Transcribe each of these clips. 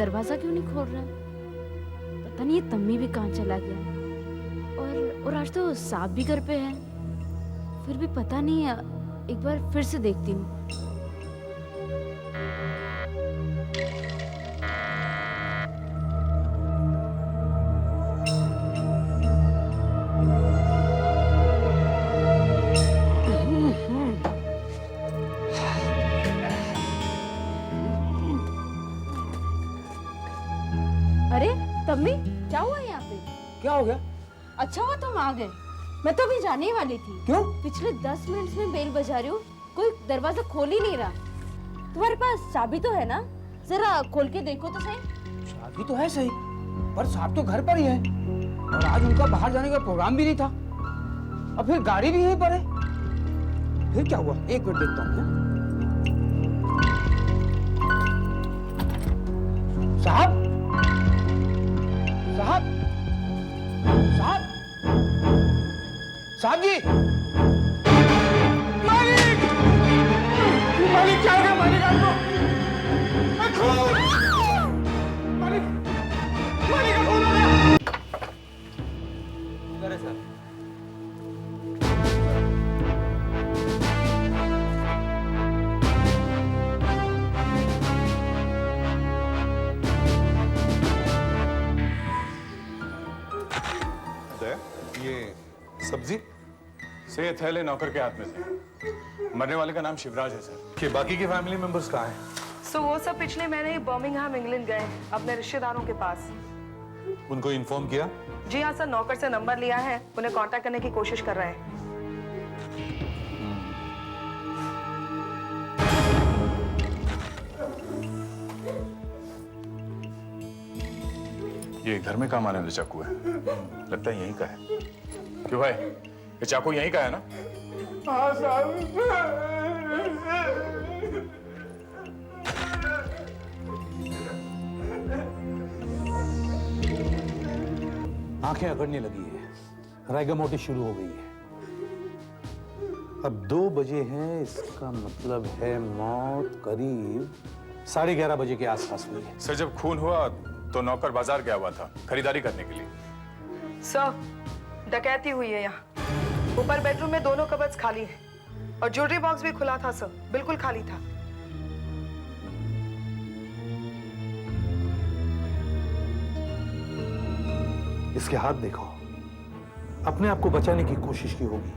दरवाजा क्यों नहीं खोल रहा? पता नहीं ये तम्मी भी कहाँ चला गया। और आज तो सांप भी घर पे है। फिर भी पता नहीं, एक बार फिर से देखती हूँ। अरे तम्मी, क्या हुआ यहाँ पे? क्या हो गया? अच्छा हुआ तुम आ गए, मैं तो अभी जाने ही वाली थी। क्यों? पिछले 10 मिनट में बेल बजा रही हूँ, कोई दरवाजा खोल ही नहीं रहा। तुम्हारे पास चाबी तो है ना? जरा खोल के देखो तो सही। चाबी तो है सही, पर सांप तो घर पर ही है और आज उनका बाहर जाने का प्रोग्राम भी नहीं था। अब फिर गाड़ी भी यहीं पर है। फिर क्या हुआ? एक मिनट देखता हूँ। साहब, साहब, साहब, साहब जी! मालिक! मालिक क्या हो गया? मालिक आपको! मालिक! मालिक का खून हो गया! इधर है सर। ये सब्जी से ये थैले नौकर के हाथ में थे। मरने वाले का नाम शिवराज है सर। कि बाकी के फैमिली मेंबर्स कहाँ हैं? वो सब पिछले महीने बर्मिंघम इंग्लैंड गए अपने रिश्तेदारों के पास। उनको इन्फॉर्म किया? जी हाँ सर, नौकर से नंबर लिया है, उन्हें कांटेक्ट करने की कोशिश कर रहे हैं। ये घर में काम आने वाला चाकू है, लगता है यहीं का है। क्यों भाई, ये चाकू यहीं का है ना? हाँ साहब। आंखें अकड़ने लगी है, रैगमोटी शुरू हो गई है। अब 2 बजे हैं, इसका मतलब है मौत करीब 11:30 बजे के आसपास हुई है। सर जब खून हुआ तो नौकर बाजार गया हुआ था खरीदारी करने के लिए। सर डकैती हुई है यहाँ। ऊपर बेडरूम में दोनों कबर्ड्स खाली हैं और ज्वेलरी बॉक्स भी खुला था सर, बिल्कुल खाली था। इसके हाथ देखो, अपने आप को बचाने की कोशिश की होगी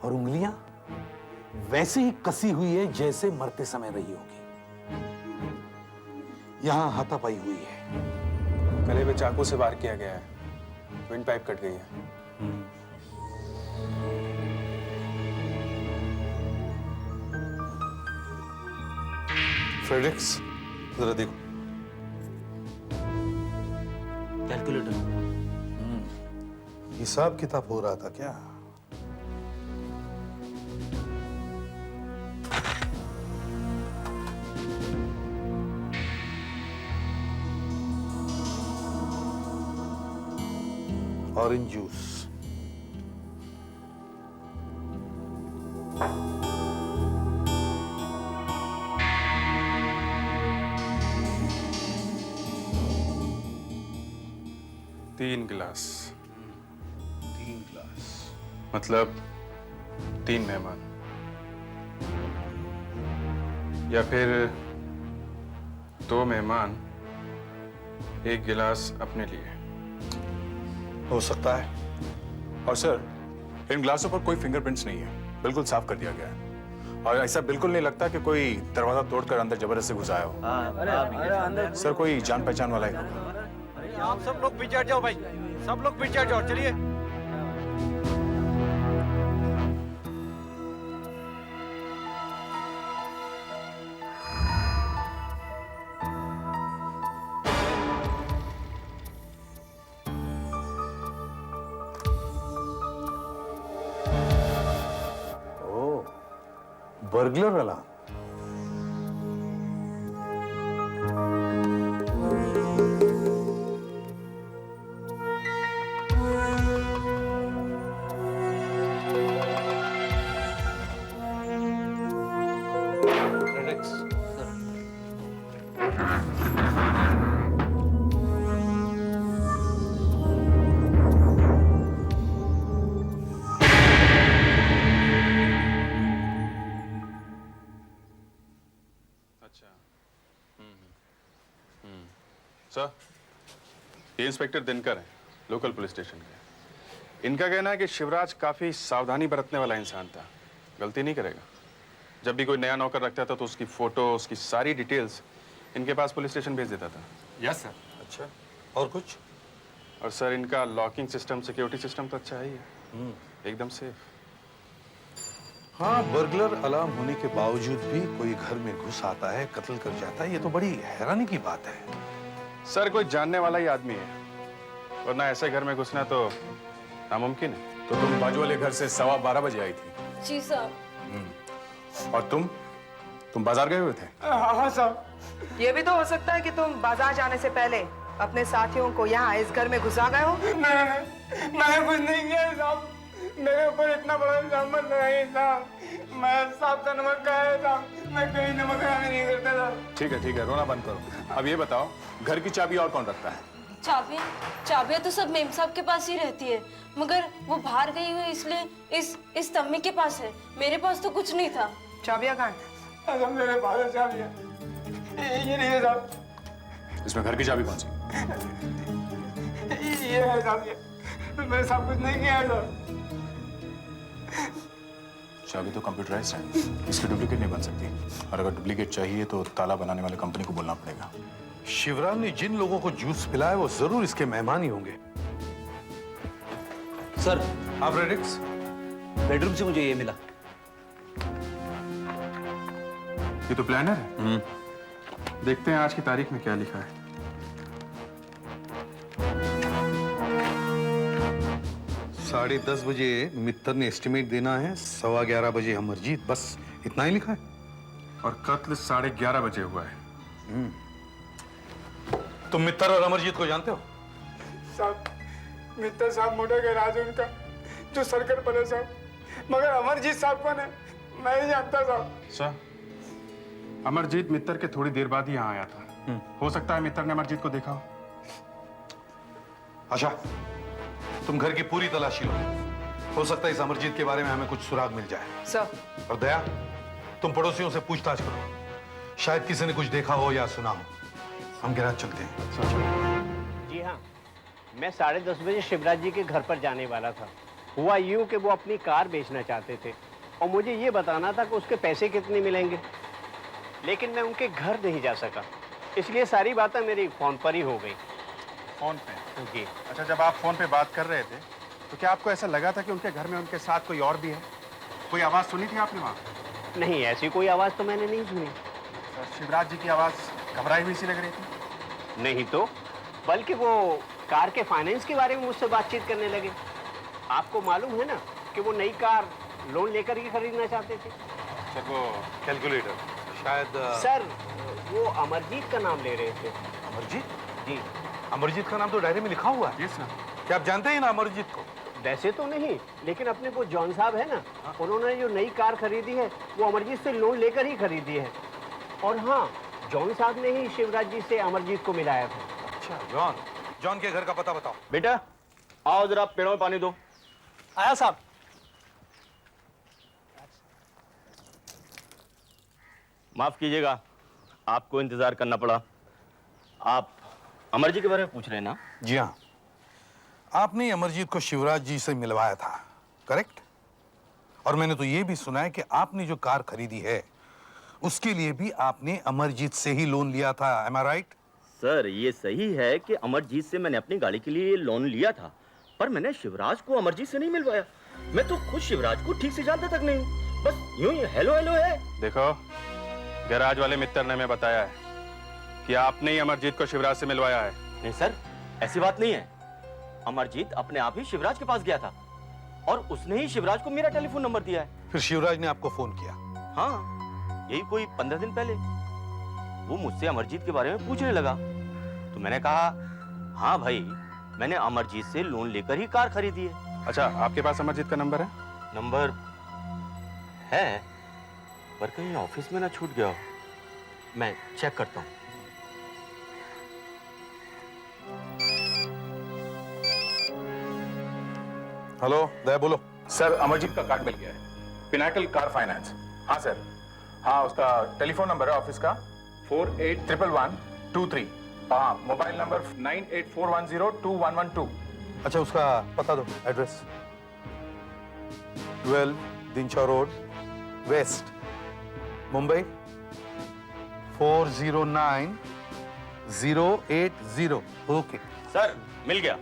और उंगलियां वैसे ही कसी हुई है जैसे मरते समय रही होगी। यहां हाथापाई हुई है। गले पे चाकू से वार किया गया है, विंड पाइप कट गई है। फ्रेडरिक्स जरा देखो। कैलकुलेटर। हिसाब किताब हो रहा था क्या? ऑरेंज जूस, तीन गिलास। 3 गिलास। मतलब 3 मेहमान, या फिर 2 मेहमान 1 गिलास अपने लिए। हो सकता है। और सर इन ग्लासों पर कोई फिंगरप्रिंट्स नहीं है, बिल्कुल साफ कर दिया गया है। और ऐसा बिल्कुल नहीं लगता कि कोई दरवाजा तोड़कर अंदर जबरदस्ती घुस आया हो। अरे अंदर सर कोई जान पहचान वाला ही होगा। आप सब लोग पीछे हट जाओ भाई, सब लोग पीछे हट जाओ, चलिए। Burglar alarm. सर। अच्छा। सर, ये इंस्पेक्टर दिनकर हैं, लोकल पुलिस स्टेशन के। इनका कहना है कि शिवराज काफी सावधानी बरतने वाला इंसान था, गलती नहीं करेगा। जब भी कोई नया नौकर रखता था तो उसकी फोटो, उसकी सारी डिटेल्स इनके पास पुलिस स्टेशन भेज देता था। Yes sir. अच्छा, और कुछ? और सर इनका लॉकिंग सिस्टम, सिक्योरिटी सिस्टम तो अच्छा ही है, एकदम सेफ। हाँ, बर्गलर अलार्म होने के बावजूद भी कोई घर में घुस आता है, कत्ल कर जाता है, ये तो बड़ी हैरानी की बात है। सर कोई जानने वाला ही आदमी है, वरना ऐसे घर में घुसना तो नामुमकिन है। तो तुम बाजू वाले घर से 12:15 बजे आई थी? जी साहब। और तुम बाजार गए हुए थे? हाँ साहब। ये भी तो हो सकता है कि तुम बाजार जाने से पहले अपने साथियों को यहाँ इस घर में घुसा गए हो। मैंने कुछ नहीं किया साहब, मेरे ऊपर इतना बड़ा इल्जाम मत लगाइए साहब। मैं साहब का नमक खाया साहब, मैं कहीं नमक खाया नहीं करता साहब। ठीक है, रोना बंद करो। अब ये बताओ, घर की चाबी और कौन रखता है? चाबियां तो सब मेम साहब के पास ही रहती है, मगर वो बाहर गई हुई इसलिए इस तम्मी के पास है। मेरे पास तो कुछ नहीं था। चाबियां कहाँ हैं? साहब मेरे पास है चाबियां, ये नहीं है साहब। इसमें घर की चाबी कौन सी? ये है साहब, ये मैंने सब कुछ नहीं किया है साहब। चाबी तो कंप्यूटराइज्ड है, इसकी डुप्लीकेट नहीं बन सकती। और अगर डुप्लीकेट चाहिए तो ताला बनाने वाले कंपनी को बोलना पड़ेगा। शिवराज ने जिन लोगों को जूस पिलाया वो जरूर इसके मेहमान ही होंगे। सर, आप रेडिक्स? बेडरूम से मुझे ये मिला। ये तो प्लानर है। देखते हैं आज की तारीख में क्या लिखा है। 10:30 बजे मित्तर ने एस्टिमेट देना है, 11:15 बजे अमरजीत, बस इतना ही लिखा है। और कत्ल 11:30 बजे हुआ है। तुम मित्तर और अमरजीत को जानते हो? साहब, मित्तर साहब मोटा गैराज है उनका, जो सर्कल पर है साहब। मगर अमरजीत साहब कौन है, मैं नहीं जानता साहब। सर, अमरजीत मित्तर के थोड़ी देर बाद ही यहाँ आया था। हो सकता है मित्तर ने अमरजीत को देखा हो। अच्छा, तुम घर की पूरी तलाशी लो, हो सकता है इस अमरजीत के बारे में हमें कुछ सुराग मिल जाए। सर, और दया, तुम पड़ोसियों से पूछताछ करो, शायद किसी ने कुछ देखा हो या सुना हो। हम गैराज चलते हैं। जी हाँ, मैं 10:30 बजे शिवराज जी के घर पर जाने वाला था। हुआ यूं कि वो अपनी कार बेचना चाहते थे और मुझे ये बताना था कि उसके पैसे कितने मिलेंगे, लेकिन मैं उनके घर नहीं जा सका, इसलिए सारी बातें मेरी फोन पर ही हो गई। फोन पे? जी। अच्छा, जब आप फोन पे बात कर रहे थे तो क्या आपको ऐसा लगा था कि उनके घर में उनके साथ कोई और भी है? कोई आवाज सुनी थी आपने वहाँ? नहीं, ऐसी कोई आवाज़ तो मैंने नहीं सुनी। सर, शिवराज जी की आवाज घबराई हुई सी लग रही थी। नहीं तो, बल्कि वो कार के फाइनेंस के बारे में मुझसे बातचीत करने लगे। आपको मालूम है ना कि वो नई कार लोन लेकर ही खरीदना चाहते थे। सर, वो कैलकुलेटर शायद। सर, वो अमरजीत का नाम ले रहे थे। अमरजीत? जी। अमरजीत का नाम तो डायरी में लिखा हुआ है। Yes sir. क्या आप जानते हैं ना अमरजीत को? वैसे तो नहीं, लेकिन अपने वो जॉन साहब है ना, उन्होंने जो नई कार खरीदी है वो अमरजीत से लोन लेकर ही खरीदी है। और हाँ, जॉन साहब ने ही शिवराज जी से अमरजीत को मिलाया था। अच्छा, जॉन के घर का पता बताओ। बेटा आओ जरा पेड़ों में पानी दो। आया साहब। माफ कीजिएगा, आपको इंतजार करना पड़ा। आप अमर जी के बारे में पूछ रहे हैं ना? जी हाँ, आपने अमरजीत को शिवराज जी से मिलवाया था, करेक्ट? और मैंने तो ये भी सुना है कि आपने जो कार खरीदी है उसके लिए भी आपने अमरजीत से ही लोन लिया था, एम आई राइट? सर, ये सही है कि अमरजीत से मैंने अपनी गाड़ी के लिए लोन लिया था, पर मैंने शिवराज को अमरजीत से नहीं मिलवाया। मैं तो खुद शिवराज को ठीक से जानता तक नहीं हूँ, बस यूं ही हेलो हेलो है। देखो, गैराज वाले मित्तर ने हमें बताया है कि आपने ही अमरजीत को शिवराज से मिलवाया है। नहीं सर, ऐसी बात नहीं है। अमरजीत अपने आप ही शिवराज के पास गया था और उसने ही शिवराज को मेरा टेलीफोन नंबर दिया है। फिर शिवराज ने आपको फोन किया? हाँ, यही कोई 15 दिन पहले। वो मुझसे अमरजीत के बारे में पूछने लगा तो मैंने कहा, हाँ भाई, मैंने अमरजीत से लोन लेकर ही कार खरीदी है। अच्छा, आपके पास अमरजीत का नंबर है? नंबर है, पर कहीं ऑफिस में ना छूट गया हो। मैं चेक करता हूँ। हेलो, दया बोलो। सर, अमरजीत का कार्ड मिल गया है, पिनाकल कार फाइनेंस। हाँ सर, हाँ, उसका टेलीफोन नंबर है ऑफिस का 481123। हाँ, मोबाइल नंबर 9841021112। अच्छा, उसका पता दो, address. 12 Dinshaw road, west, Mumbai 409080। Okay sir मिल गया,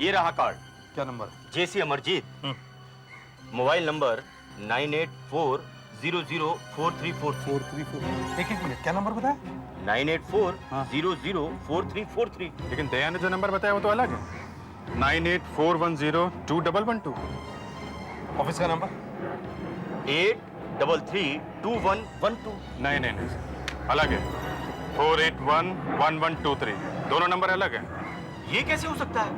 ये रहा कार्ड। क्या नंबर? JC Amarjeet, mobile number 98400434। एक मिनट, क्या नंबर बताया? 98400434। लेकिन दया ने जो नंबर बताया वो तो अलग है, 9841021112। ऑफिस का नंबर? 8332112। नहीं नहीं नहीं, अलग है, 4811123। दोनों नंबर अलग हैं। ये कैसे हो सकता है?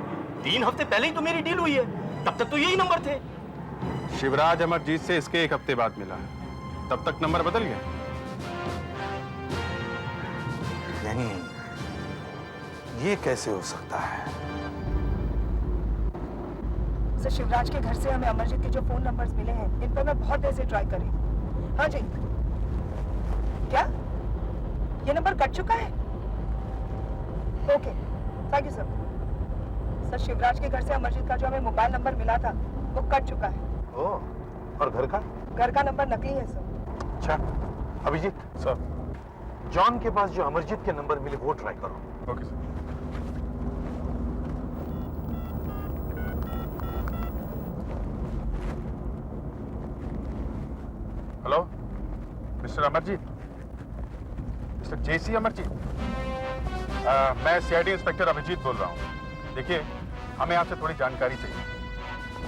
3 हफ्ते पहले ही तो मेरी डील हुई है, तब तक तो यही नंबर थे। शिवराज अमरजीत से इसके 1 हफ्ते बाद मिला, तब तक नंबर बदल गया। नहीं, ये कैसे हो सकता है? सर, शिवराज के घर से हमें अमरजीत के जो फोन नंबर्स मिले हैं, इन पर मैं बहुत देर से ट्राई करी। हाँ जी। क्या ये नंबर कट चुका है? Okay, thank you sir. Sir, Shivraj के घर से अमरजीत का जो हमें मोबाइल नंबर मिला था वो कट चुका है। ओह, और घर का? घर का नंबर नकली है सर। अच्छा, अभिजीत सर, जॉन के पास जो अमरजीत के नंबर मिले वो ट्राई करो। Okay sir. Hello, mister Amarjeet, mister JC Amarjeet. मैं सीआईडी इंस्पेक्टर अभिजीत बोल रहा हूँ। देखिए, हमें आपसे थोड़ी जानकारी चाहिए।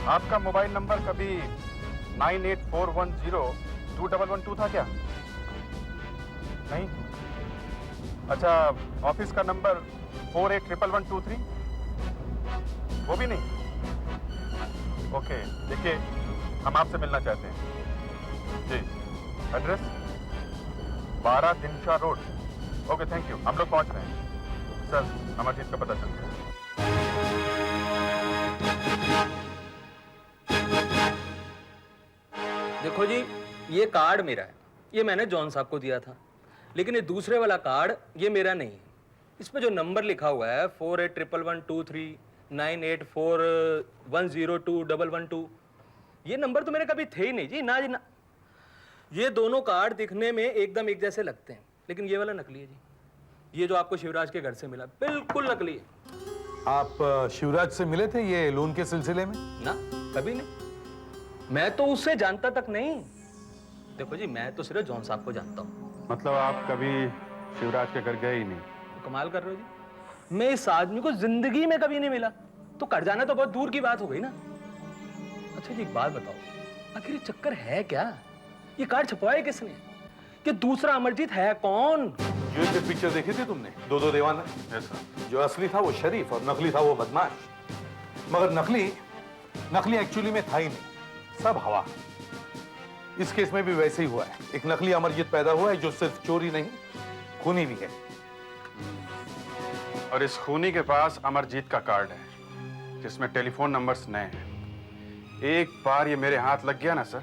आपका मोबाइल नंबर कभी 9841021112 था क्या? नहीं? अच्छा, ऑफिस का नंबर 481123? वो भी नहीं? ओके, देखिए, हम आपसे मिलना चाहते हैं जी। Address 12 Dinshaw road. Okay, thank you, हम लोग पहुंच रहे हैं। सर, अमरजीत का पता चल गया। देखो जी, ये कार्ड मेरा है, ये मैंने जॉन साहब को दिया था। लेकिन ये दूसरे वाला कार्ड ये मेरा नहीं है। इस पे जो नंबर लिखा हुआ है 481123 9841021112, ये नंबर तो मेरे कभी थे ही नहीं जी, ना जी ना। ये दोनों कार्ड दिखने में एकदम एक जैसे लगते हैं, लेकिन ये वाला नकली है जी। ये जो आपको शिवराज के घर से मिला बिल्कुल नकली है। आप शिवराज से मिले थे ये लोन के सिलसिले में? ना, कभी नहीं। मैं तो उससे जानता तक नहीं। देखो जी, मैं तो सिर्फ जॉन साहब को जानता हूँ। मतलब आप कभी शिवराज के घर गए ही नहीं? तो कमाल कर रहे हो जी, मैं इस आदमी को जिंदगी में कभी नहीं मिला, तो कर जाना तो बहुत दूर की बात हो गई ना। अच्छा जी, एक बात बताओ, आखिर ये चक्कर है क्या? ये कार्ड छपवाया किसने? कि दूसरा अमरजीत है कौन? यूएसए पिक्चर देखी थी तुमने, दो दीवाना? Yes sir. जो असली था वो शरीफ और नकली था वो बदमाश। मगर नकली एक्चुअली में था ही नहीं, सब हवा। इस केस में भी वैसे ही हुआ है। एक नकली अमरजीत पैदा हुआ है जो सिर्फ चोरी नहीं, खूनी भी है। और इस खूनी के पास अमरजीत का कार्ड है जिसमें टेलीफोन नंबर्स नए हैं। एक बार ये मेरे हाथ लग गया ना सर,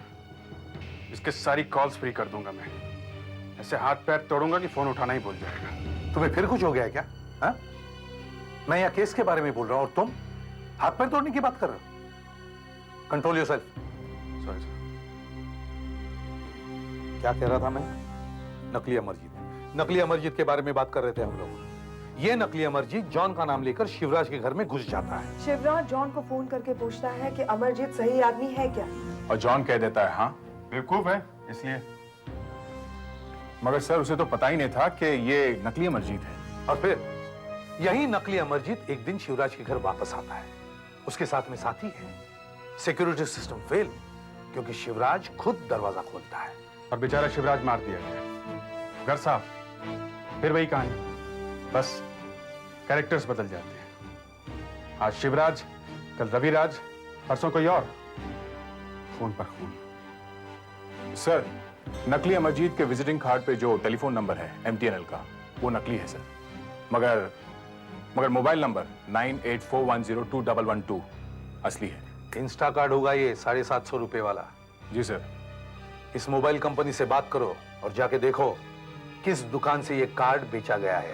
इसके सारी कॉल्स फ्री कर दूंगा मैं। ऐसे हाथ पैर तोड़ूंगा कि फोन उठाना ही भूल जाएगा। तुम्हें फिर कुछ हो गया क्या? हा? मैं यहाँ केस के बारे में बोल रहा हूँ और तुम हाथ पैर तोड़ने की बात कर रहे हो। Control yourself. Sorry sir. क्या कह रहा था मैं? नकली अमरजीत के बारे में बात कर रहे थे हम लोग। ये नकली अमरजीत जॉन का नाम लेकर शिवराज के घर में घुस जाता है। शिवराज जॉन को फोन करके पूछता है कि अमरजीत सही आदमी है क्या? और जॉन कह देता है हाँ, बेवकूफ है इसलिए। मगर सर, उसे तो पता ही नहीं था कि ये नकली अमरजीत है। और फिर यही नकली अमरजीत एक दिन शिवराज के घर वापस आता है। उसके साथ में साथी है। सिक्योरिटी सिस्टम फेल, क्योंकि शिवराज खुद दरवाजा खोलता है। और बेचारा शिवराज मार दिया गया। घर साफ, फिर वही कहानी, बस कैरेक्टर्स बदल जाते हैं। आज शिवराज, कल रविराज, परसों कोई और। खून पर खून। सर, नकली अमरजीत के विजिटिंग कार्ड पे जो टेलीफोन नंबर है MTNL का, वो नकली है सर। मगर मोबाइल नंबर 9841021112 असली है। इंस्टा कार्ड होगा ये 750 रुपए वाला। जी सर। इस मोबाइल कंपनी से बात करो और जाके देखो किस दुकान से ये कार्ड बेचा गया है।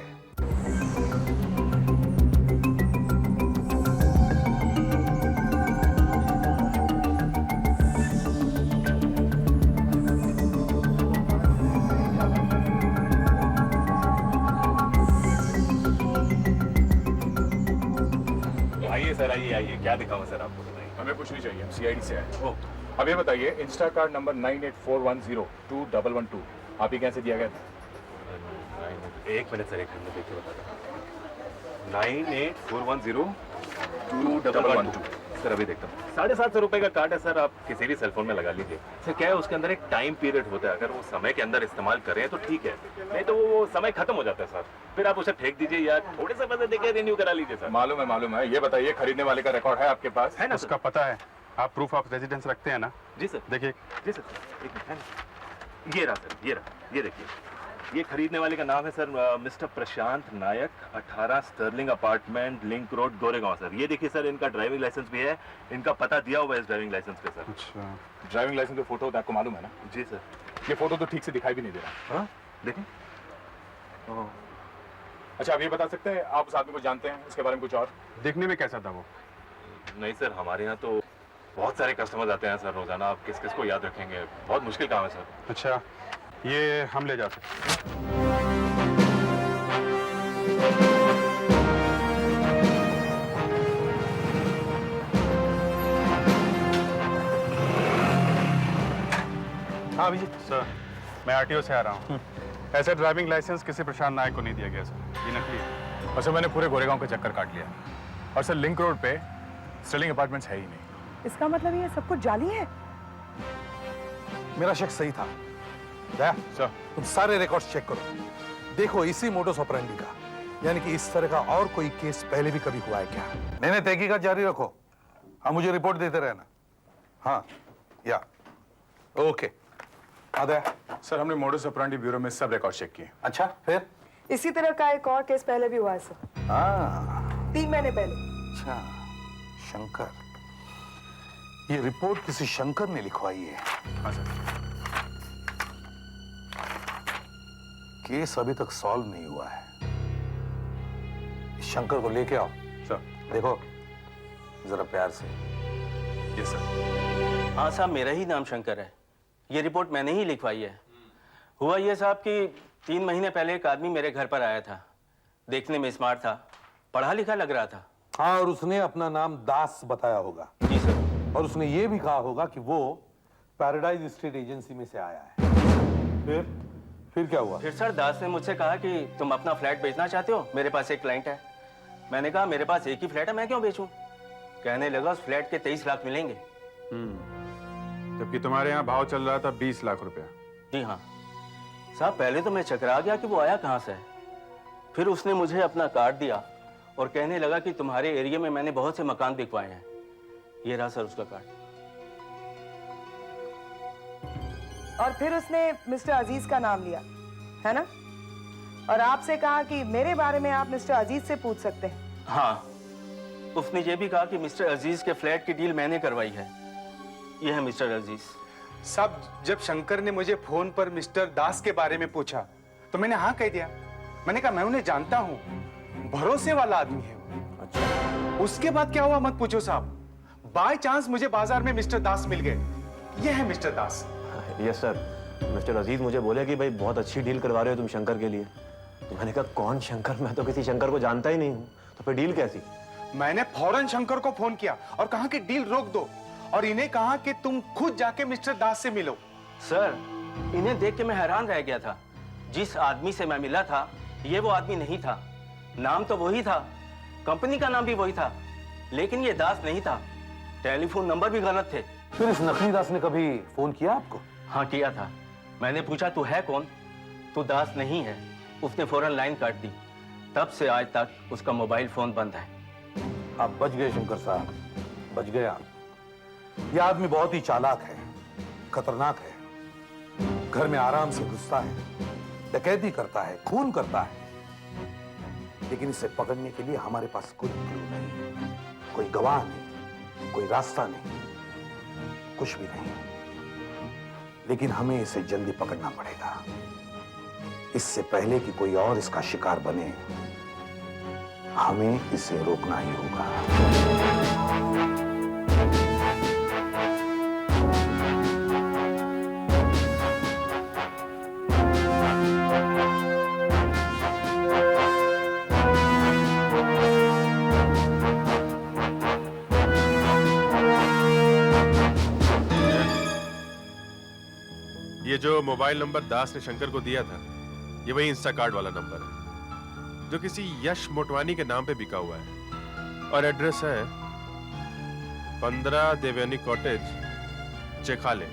आइए सर, आइए आइए, क्या दिखाऊं सर आपको? बताइए। हमें कुछ नहीं चाहिए, हम सीआईडी से आए। ओह, अब ये बताइए, इंस्टा कार्ड नंबर 9841021112 आप ही कैसे दिया गया था? एक मिनट सर, एक मिनट देखिए बताता हूँ। 9841021112 सर, अभी देखता हूँ। 750 रुपए का कार्ड है सर, आप किसी भी सेलफोन में लगा लीजिए। सर क्या है, उसके अंदर एक टाइम पीरियड होता है, अगर वो समय के अंदर इस्तेमाल करें तो ठीक है, नहीं तो वो समय खत्म हो जाता है सर, फिर आप उसे फेंक दीजिए या थोड़े से पैसे देके रिन्यू करा लीजिए सर। मालूम है। ये बताइए, खरीदने वाले का रिकॉर्ड है आपके पास? है ना उसका पता है। आप प्रूफ ऑफ रेजिडेंस रखते हैं ना? जी सर। देखिए। जी सर, एक मिनट है ना। ये रहा सर, ये रहा, ये देखिए, ये खरीदने वाले का नाम है sir mister Prashant Nayak, 18 Sterling apartment, link road, Goregaon sir. ये देखिए सर, इनका ड्राइविंग लाइसेंस भी है, इनका पता दिया हुआ है इस ड्राइविंग लाइसेंस पे सर। अच्छा, ड्राइविंग लाइसेंस पे फोटो होता है, आपको मालूम है ना? जी सर। ये फोटो तो ठीक से दिखाई भी नहीं दे रहा। हाँ देखिए। अच्छा, आप ये बता सकते हैं, आप उस आदमी को जानते हैं, उसके बारे में कुछ और? देखने में कैसा था वो? नहीं सर, हमारे यहाँ तो बहुत सारे कस्टमर्स आते हैं सर रोजाना, आप किस किस को याद रखेंगे, बहुत मुश्किल काम है सर। अच्छा, ये हम ले जा सकते हैं। हाँ अभिजीत। सर, मैं आरटीओ से आ रहा हूँ। ऐसा ड्राइविंग लाइसेंस किसी प्रशांत नायक को नहीं दिया गया सर, ये नकली है। और सर, मैंने पूरे गोरेगांव का चक्कर काट लिया, और सर लिंक रोड पे स्टर्लिंग अपार्टमेंट्स है ही नहीं। इसका मतलब ये सब कुछ जाली है? मेरा शक सही था। दया, सर, तुम सारे रिकॉर्ड्स चेक करो, देखो इसी मोडस ऑपरेंडी का, यानी कि इस तरह का और कोई केस पहले भी कभी हुआ है क्या? नहीं, तहकीकात जारी रखो। हाँ, मुझे रिपोर्ट देते रहना। हाँ, या ओके। दया। सर, हमने मोडस ऑपरेंडी ब्यूरो में सब रिकॉर्ड चेक किए। अच्छा, फिर? इसी तरह का एक और केस पहले भी हुआ है सर, हाँ, 3 महीने पहले। अच्छा, शंकर। ये रिपोर्ट किसी शंकर ने लिखवाई है। हाँ सर। केस अभी तक सॉल्व नहीं हुआ है। इस शंकर को लेके आओ। सर। देखो जरा प्यार से। Yes sir. हाँ साहब, मेरा ही नाम शंकर है, ये रिपोर्ट मैंने ही लिखवाई है। हुआ ये साहब कि 3 महीने पहले एक आदमी मेरे घर पर आया था, देखने में स्मार्ट था, पढ़ा लिखा लग रहा था। हाँ, और उसने अपना नाम दास बताया होगा। जी सर। और उसने ये भी कहा होगा कि वो पैराडाइज स्टेट एजेंसी में से आया है। फिर क्या हुआ? फिर सर दास ने मुझसे कहा कि तुम अपना फ्लैट बेचना चाहते हो, मेरे पास एक क्लाइंट है। मैंने कहा मेरे पास एक ही फ्लैट है, मैं क्यों बेचूं? कहने लगा उस फ्लैट के 23 लाख मिलेंगे। जबकि तुम्हारे यहाँ भाव चल रहा था 20 लाख रुपया। जी हाँ साहब, पहले तो मैं चकरा गया कि वो आया कहाँ से। फिर उसने मुझे अपना कार्ड दिया और कहने लगा कि तुम्हारे एरिया में मैंने बहुत से मकान बिकवाए हैं। ये रहा सर उसका कार्ड। और फिर उसने मिस्टर अजीज का नाम लिया, है ना? और आपसे कहा कि मेरे बारे में आप मिस्टर अजीज से पूछ सकते हैं। हाँ, उसने ये भी कहा कि मिस्टर अजीज के फ्लैट की डील मैंने करवाई है। ये है मिस्टर अजीज। साहब, जब शंकर ने मुझे फोन पर मिस्टर दास के बारे में पूछा तो मैंने हाँ कह दिया। मैंने कहा मैं उन्हें जानता हूँ, भरोसे वाला आदमी है वो। अच्छा। उसके बाद क्या हुआ मत पूछो साहब। बाय चांस मुझे बाजार में मिस्टर दास मिल गए। ये है mister Das. Yes sir. Mister Aziz मुझे बोले कि भाई बहुत अच्छी डील करवा रहे हो तुम शंकर के लिए। तो मैंने कहा कौन शंकर, मैं तो किसी शंकर को जानता ही नहीं हूँ, तो फिर डील कैसी? मैंने फौरन शंकर को फोन किया और कहा कि डील रोक दो, और इन्हें कहा कि तुम खुद जाके मिस्टर दास से मिलो। सर, इन्हें देख के मैं हैरान रह गया था। जिस आदमी से मैं मिला था ये वो आदमी नहीं था। नाम तो वही था, कंपनी का नाम भी वही था, लेकिन ये दास नहीं था। टेलीफोन नंबर भी गलत थे। फिर इस नकली दास ने कभी फोन किया आपको? हाँ किया था। मैंने पूछा तू है कौन? तू दास नहीं है। उसने फौरन लाइन काट दी। तब से आज तक उसका मोबाइल फोन बंद है। आप बच गए शंकर साहब, बच गए आप। यह आदमी बहुत ही चालाक है, खतरनाक है। घर में आराम से घुसता है, डकैती करता है, खून करता है, लेकिन इसे पकड़ने के लिए हमारे पास कोई क्लू नहीं, कोई गवाह नहीं, कोई रास्ता नहीं, कुछ भी नहीं। लेकिन हमें इसे जल्दी पकड़ना पड़ेगा। इससे पहले कि कोई और इसका शिकार बने, हमें इसे रोकना ही होगा। ये जो मोबाइल नंबर दास ने शंकर को दिया था, ये वही इंस्टा कार्ड वाला नंबर है जो किसी यश मोटवानी के नाम पे बिका हुआ है, और एड्रेस है 15 देवयानी कॉटेज, चेखाले,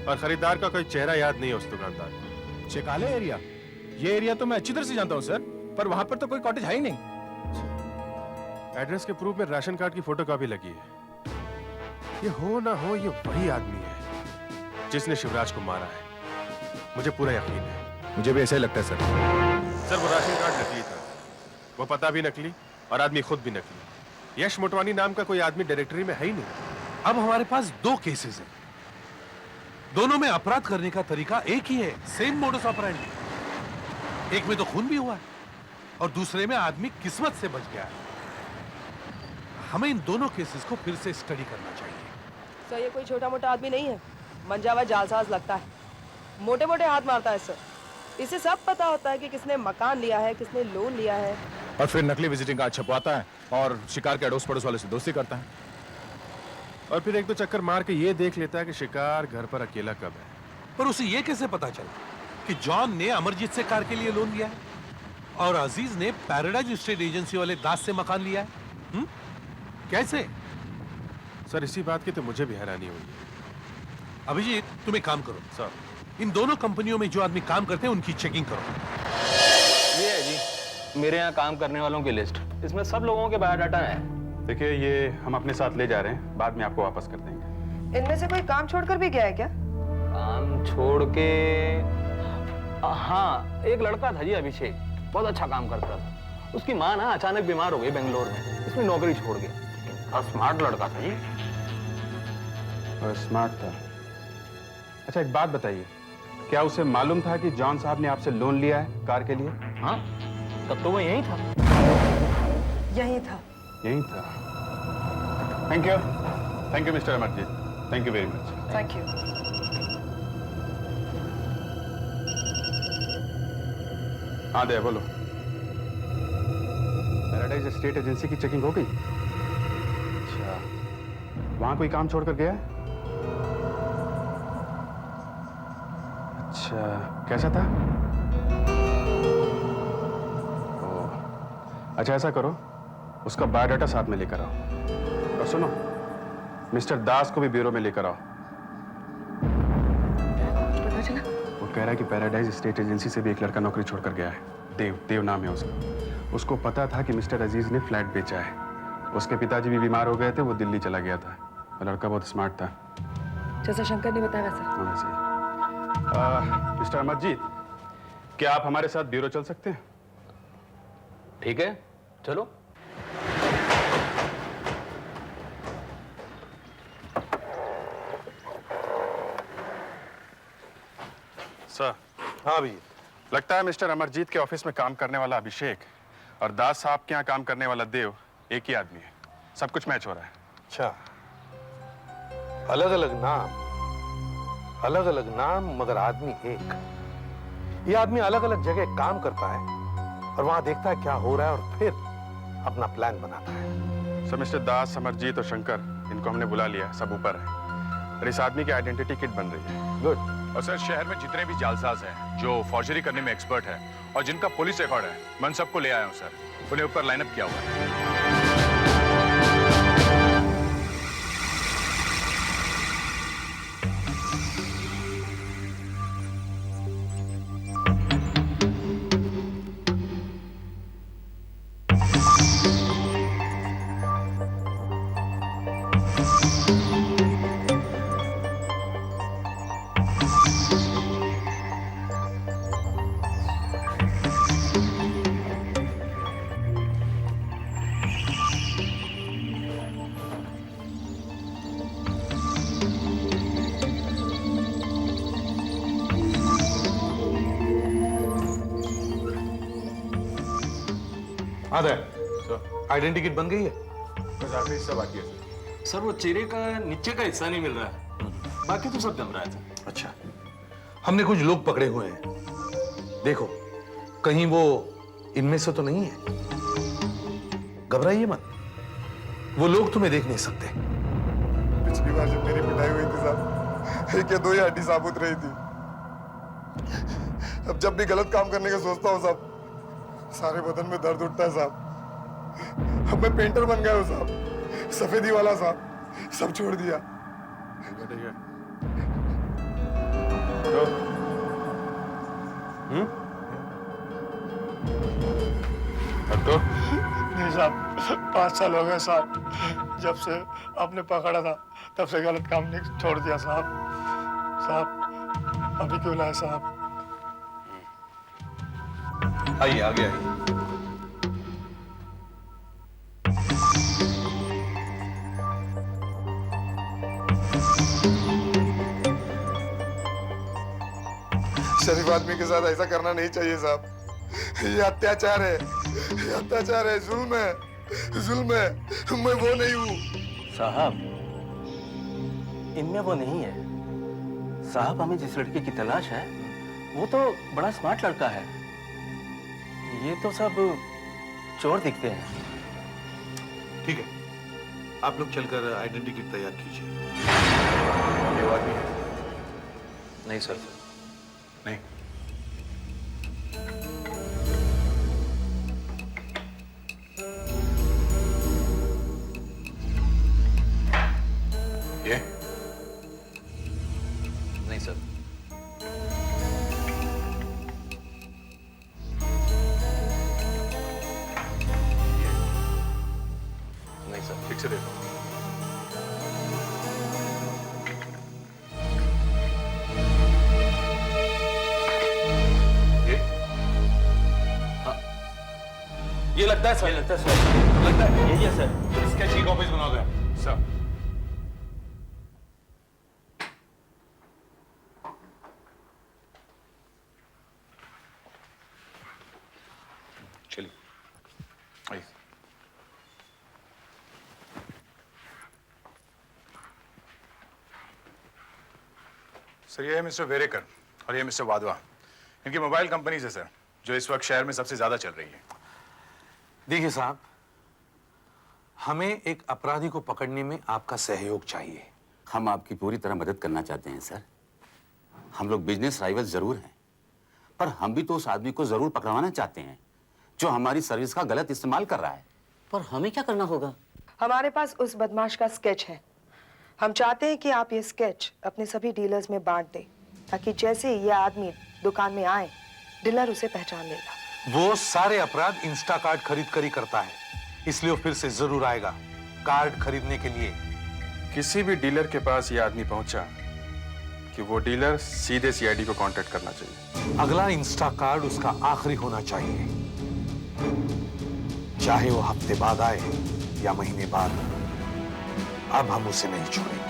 और खरीदार का कोई चेहरा याद नहीं है उस दुकानदार को। चिकाले एरिया? ये एरिया तो मैं अच्छी तरह से जानता हूँ सर, पर वहां पर तो कोई कॉटेज है ही नहीं। एड्रेस के प्रूफ में राशन कार्ड की फोटोकॉपी लगी है। ये हो ना हो, ये वही आदमी है जिसने शिवराज को मारा है। मुझे पूरा यकीन है। मुझे भी ऐसा ही लगता है सर, वो राशन कार्ड नकली था, वो पता भी नकली और आदमी खुद भी नकली। यश मोटवानी नाम का कोई आदमी डायरेक्टरी में है ही नहीं। अब हमारे पास 2 केसेस हैं, दोनों में अपराध करने का तरीका एक ही है, सेम मोडस ऑपरेंडी। एक में तो खून भी हुआ है और दूसरे में आदमी किस्मत से बच गया है। हमें इन दोनों केसेस को फिर से स्टडी करना चाहिए। सर ये कोई छोटा मोटा आदमी नहीं है, मंजावा जालसाज लगता है, मोटे मोटे हाथ मारता है सर। इसे सब पता होता है कि किसने मकान लिया है, किसने लोन लिया है, और फिर नकली विजिटिंग कार्ड छपवाता है और शिकार के अड़ोस पड़ोस वाले से दोस्ती करता है, और फिर 1-2 चक्कर मार के ये देख लेता है कि शिकार घर पर अकेला कब है। पर उसे ये कैसे पता चला कि जॉन ने अमरजीत से कार के लिए लोन लिया है और अजीज ने पैराडाइज स्टेट एजेंसी वाले दास से मकान लिया है? कैसे? सर, इसी बात की तो मुझे भी हैरानी हुई है। अभिजीत, तुम एक काम करो सर, इन दोनों कंपनियों में जो आदमी काम करते हैं उनकी चेकिंग करो। ये है जी मेरे यहाँ काम करने वालों की लिस्ट। इसमें सब लोगों के बायोडाटा है। देखिए, ये हम अपने साथ ले जा रहे हैं, बाद में आपको वापस कर देंगे। इनमें से कोई काम छोड़कर भी गया है क्या? काम छोड़ के? हाँ, एक लड़का था जी, अभिषेक, बहुत अच्छा काम करता था। उसकी माँ ना अचानक बीमार हो गई बेंगलोर में, इसमें नौकरी छोड़ गया। स्मार्ट लड़का था जी। स्मार्ट था? अच्छा, एक बात बताइए, क्या उसे मालूम था कि जॉन साहब ने आपसे लोन लिया है कार के लिए? हाँ, तब तो वो यही था। यही था। यही था। Thank you mister Amarjeet, thank you very much. Thank you. हाँ दे, बोलो। पैराडाइज स्टेट एजेंसी की चेकिंग हो गई? अच्छा, वहां कोई काम छोड़कर गया है? अच्छा, कैसा था? ओह, अच्छा ऐसा करो, उसका बायोडाटा साथ में लेकर आओ, और सुनो, मिस्टर दास को भी ब्यूरो में लेकर आओ। पता चला? वो कह रहा है कि पैराडाइज स्टेट एजेंसी से भी एक लड़का नौकरी छोड़कर गया है। देव नाम है उसका। उसको पता था कि मिस्टर अजीज ने फ्लैट बेचा है। उसके पिताजी भी बीमार हो गए थे, वो दिल्ली चला गया था। वो लड़का बहुत स्मार्ट था, जैसा शंकर ने बताया सर। होना चाहिए। मिस्टर अमरजीत, क्या आप हमारे साथ ब्यूरो चल सकते हैं? ठीक है, चलो। सर। हाँ अभिजीत। लगता है मिस्टर अमरजीत के ऑफिस में काम करने वाला अभिषेक और दास साहब के यहाँ काम करने वाला देव एक ही आदमी है। सब कुछ मैच हो रहा है। अच्छा, अलग अलग नाम मगर आदमी एक। ये आदमी अलग अलग जगह काम करता है और वहां देखता है क्या हो रहा है और फिर अपना प्लान बनाता है। सर, मिस्टर दास, अमरजीत और शंकर, इनको हमने बुला लिया, सब ऊपर है और इस आदमी की आइडेंटिटी किट बन रही है। गुड। और सर, शहर में जितने भी जालसाज हैं जो फॉर्जरी करने में एक्सपर्ट है और जिनका पुलिस रिकॉर्ड है, मैं उन सबको ले आया हूँ सर। उन्हें ऊपर लाइनअप किया हुआ है। आदर आइडेंटिटी किट बन गई है? बस आखिरी हिस्सा बाकी है सर। सर वो चेहरे का नीचे का हिस्सा नहीं मिल रहा है, बाकी तो सब जम रहा है सर। अच्छा, हमने कुछ लोग पकड़े हुए हैं, देखो कहीं वो इनमें से तो नहीं है। घबराइए मत, वो लोग तुम्हें देख नहीं सकते। पिछली बार जब मेरी पिटाई हुई थी साहब, एक या दो ही हड्डी साबुत रही थी। अब जब भी गलत काम करने का सोचता हूँ साहब, सारे बदन में दर्द उठता है साहब। अब मैं पेंटर बन गया हूँ साहब, सफेदी वाला साहब, सब छोड़ दिया। तो नहीं साहब, 5 साल हो गए साहब, जब से आपने पकड़ा था तब से गलत काम नहीं छोड़ दिया साहब। साहब अभी क्यों लाए साहब? आइए आगे आइए। शरीफ आदमी के साथ ऐसा करना नहीं चाहिए साहब। ये अत्याचार है, ये अत्याचार है, जुल्म है, जुल्म है। मैं वो नहीं हूँ साहब, इनमें वो नहीं है साहब। हमें जिस लड़के की तलाश है वो तो बड़ा स्मार्ट लड़का है, ये तो सब चोर दिखते हैं। ठीक है, आप लोग चलकर आइडेंटिटी किट तैयार कीजिए। ये बात नहीं है। नहीं सर, नहीं। ये नहीं सर। नहीं सर, ठीक से देखो। ये लगता है सर, ये लगता है सर, लगता है यही है सर। स्केच की कॉपीज बना दो सर। चलिए। आइए। सर ये है मिस्टर वेरेकर और ये मिस्टर वाधवा। इनकी मोबाइल कंपनीज है सर, जो इस वक्त शहर में सबसे ज्यादा चल रही है। देखिए साहब, हमें एक अपराधी को पकड़ने में आपका सहयोग चाहिए। हम आपकी पूरी तरह मदद करना चाहते हैं सर। हम लोग बिजनेस राइवल जरूर हैं, पर हम भी तो उस आदमी को जरूर पकड़वाना चाहते हैं जो हमारी सर्विस का गलत इस्तेमाल कर रहा है। पर हमें क्या करना होगा? हमारे पास उस बदमाश का स्केच है। हम चाहते हैं कि आप ये स्केच अपने सभी डीलर्स में बांट दें, ताकि जैसे ये आदमी दुकान में आए, डीलर उसे पहचान लेगा। वो सारे अपराध इंस्टा कार्ड खरीद कर ही करता है, इसलिए वो फिर से जरूर आएगा कार्ड खरीदने के लिए। किसी भी डीलर के पास ये आदमी पहुंचा कि वो डीलर सीधे सीआईडी को कांटेक्ट करना चाहिए। अगला इंस्टा कार्ड उसका आखिरी होना चाहिए, चाहे वो हफ्ते बाद आए या महीने बाद। अब हम उसे नहीं छोड़ेंगे।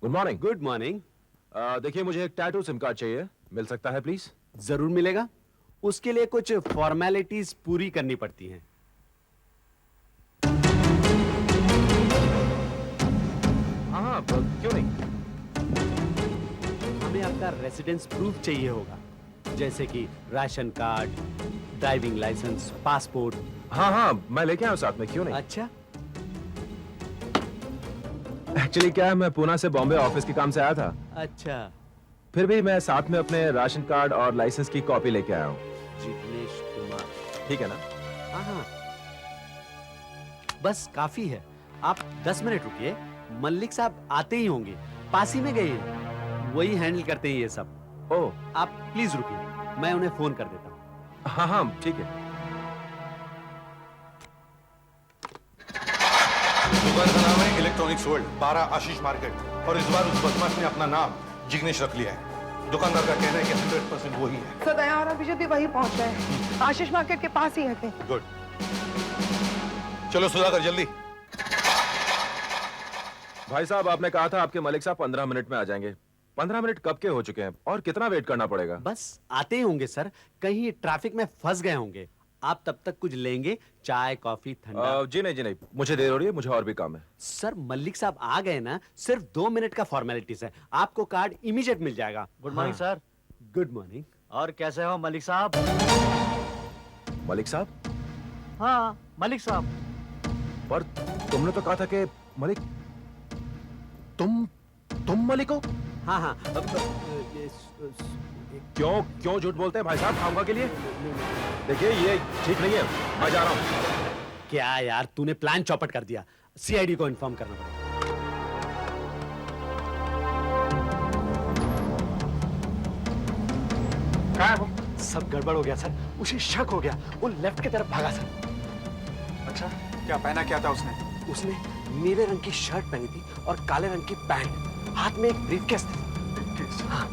Good morning. Good morning. देखिए, मुझे एक टैटू सिम कार्ड चाहिए, मिल सकता है प्लीज? जरूर मिलेगा। उसके लिए कुछ फॉर्मेलिटीज पूरी करनी पड़ती हैं। हाँ, क्यों नहीं? हमें आपका रेसिडेंस प्रूफ चाहिए होगा, जैसे कि ration card, driving licence, passport. हाँ हाँ, मैं लेके आया साथ में, क्यों नहीं? अच्छा, एक्चुअली क्या है, मैं पूना से बॉम्बे ऑफिस के काम से आया था। अच्छा। फिर भी मैं साथ में अपने राशन कार्ड और लाइसेंस की कॉपी लेके आया हूँ। जिग्नेश कुमार, ठीक है ना? हाँ हाँ, बस काफी है। आप 10 मिनट रुकिए, मल्लिक साहब आते ही होंगे, पास ही में गए हैं, वही हैंडल करते हैं ये सब। ओह, आप प्लीज रुकिए, मैं उन्हें फोन कर देता हूँ। हाँ हाँ, ठीक है। दुकान का नाम है इलेक्ट्रॉनिक्स वर्ल्ड, 12 आशीष मार्केट। और इस बार उस बदमाश ने अपना नाम जिग्नेश रख लिया है। दुकानदार का कहना है कि 100% वो ही है। सर दया और अभिजीत भी वही पहुंच गए हैं, आशीष मार्केट के पास ही है कहीं। गुड, चलो सुधाकर जल्दी। भाई साहब, आपने कहा था आपके मलिक साहब 15 मिनट में आ जाएंगे। 15 मिनट कब के हो चुके हैं और कितना वेट करना पड़ेगा? बस आते ही होंगे सर, कहीं ट्रैफिक में फंस गए होंगे। आप तब तक कुछ लेंगे, चाय कॉफी ठंडा? जी नहीं, मुझे देर हो रही है, मुझे और भी काम है। सर मलिक साहब आ गए ना, सिर्फ 2 मिनट का फॉर्मेलिटीज है, आपको कार्ड इमीडिएट मिल जाएगा। Good morning sir. Good morning. और कैसे हो मलिक साहब? मलिक साहब? हाँ मलिक साहब। पर तुमने तो कहा था कि मलिक, तुम मलिक हो? हाँ हाँ। क्यों झूठ बोलते हैं भाई साहब खामखा के लिए? देखिए ये ठीक नहीं है, मैं जा रहा हूँ। क्या यार, तूने प्लान चौपट कर दिया, सीआईडी को इन्फॉर्म करना पड़ेगा। कहाँ है वो? सब गड़बड़ हो गया सर, उसे शक हो गया, वो लेफ्ट की तरफ भागा सर। अच्छा, क्या पहना क्या था उसने? उसने नीले रंग की शर्ट पहनी थी और काले रंग की पैंट, हाथ में एक ब्रीफकेस थी। हाँ।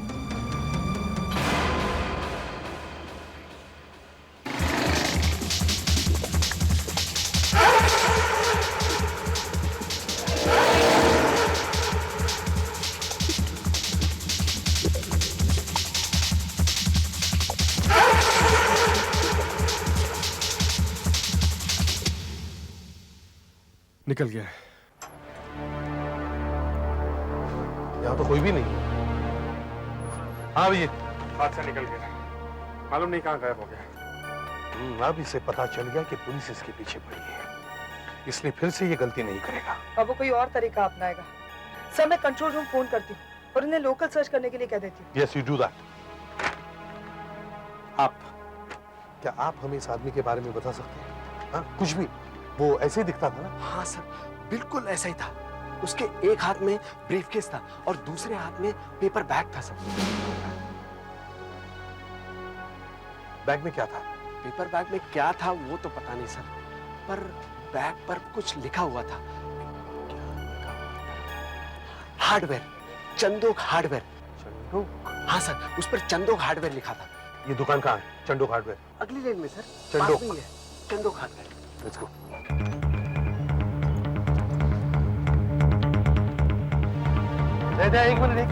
निकल गया है। यहाँ तो कोई भी नहीं। हाँ भैया, हाथ से निकल गया, मालूम नहीं कहाँ गायब हो गया। अब इसे पता चल गया कि पुलिस इसके पीछे पड़ी है, इसलिए फिर से ये गलती नहीं करेगा। अब वो कोई और तरीका अपनाएगा। सर मैं कंट्रोल रूम फोन करती हूँ और इन्हें लोकल सर्च करने के लिए कह देती हूँ। Yes you do that. क्या आप हमें इस आदमी के बारे में बता सकते हैं? हाँ, कुछ भी, वो ऐसे ही दिखता था ना? हाँ सर, बिल्कुल ऐसा ही था। उसके एक हाथ में ब्रीफकेस था और दूसरे हाथ में पेपर बैग था सर। बैग में क्या था? पेपर बैग में क्या था वो तो पता नहीं सर, पर बैग पर कुछ लिखा हुआ था। Hardware, Chandok hardware. चंदोक? हाँ सर, उस पर चंदोक हार्डवेयर लिखा था। ये दुकान कहाँ है? चंदोक हार्डवेयर? अगली लेन में सर, चंदोक। पास में ही है, चंदोक हार्डवेयर। Let's go. एक मिनट।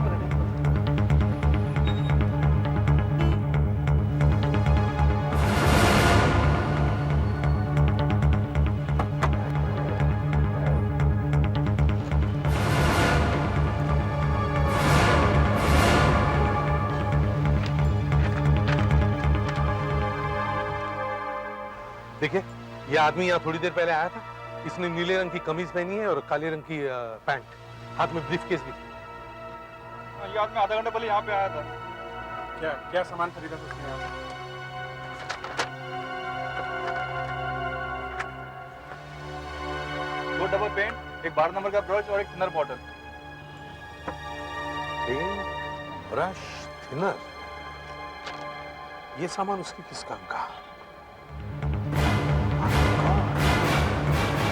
देखिए, ये आदमी यहाँ थोड़ी देर पहले आया था। इसने नीले रंग की कमीज पहनी है और काले रंग की पैंट, हाथ में ब्रीफकेस भी। ये आदमी आधा घंटे पहले यहाँ पे आया था। क्या सामान खरीदा था उसने यहाँ से? दो डबल पेंट, एक 12 नंबर का ब्रश और एक thinner bottle. Paint, brush, thinner, ये सामान उसके किस काम का?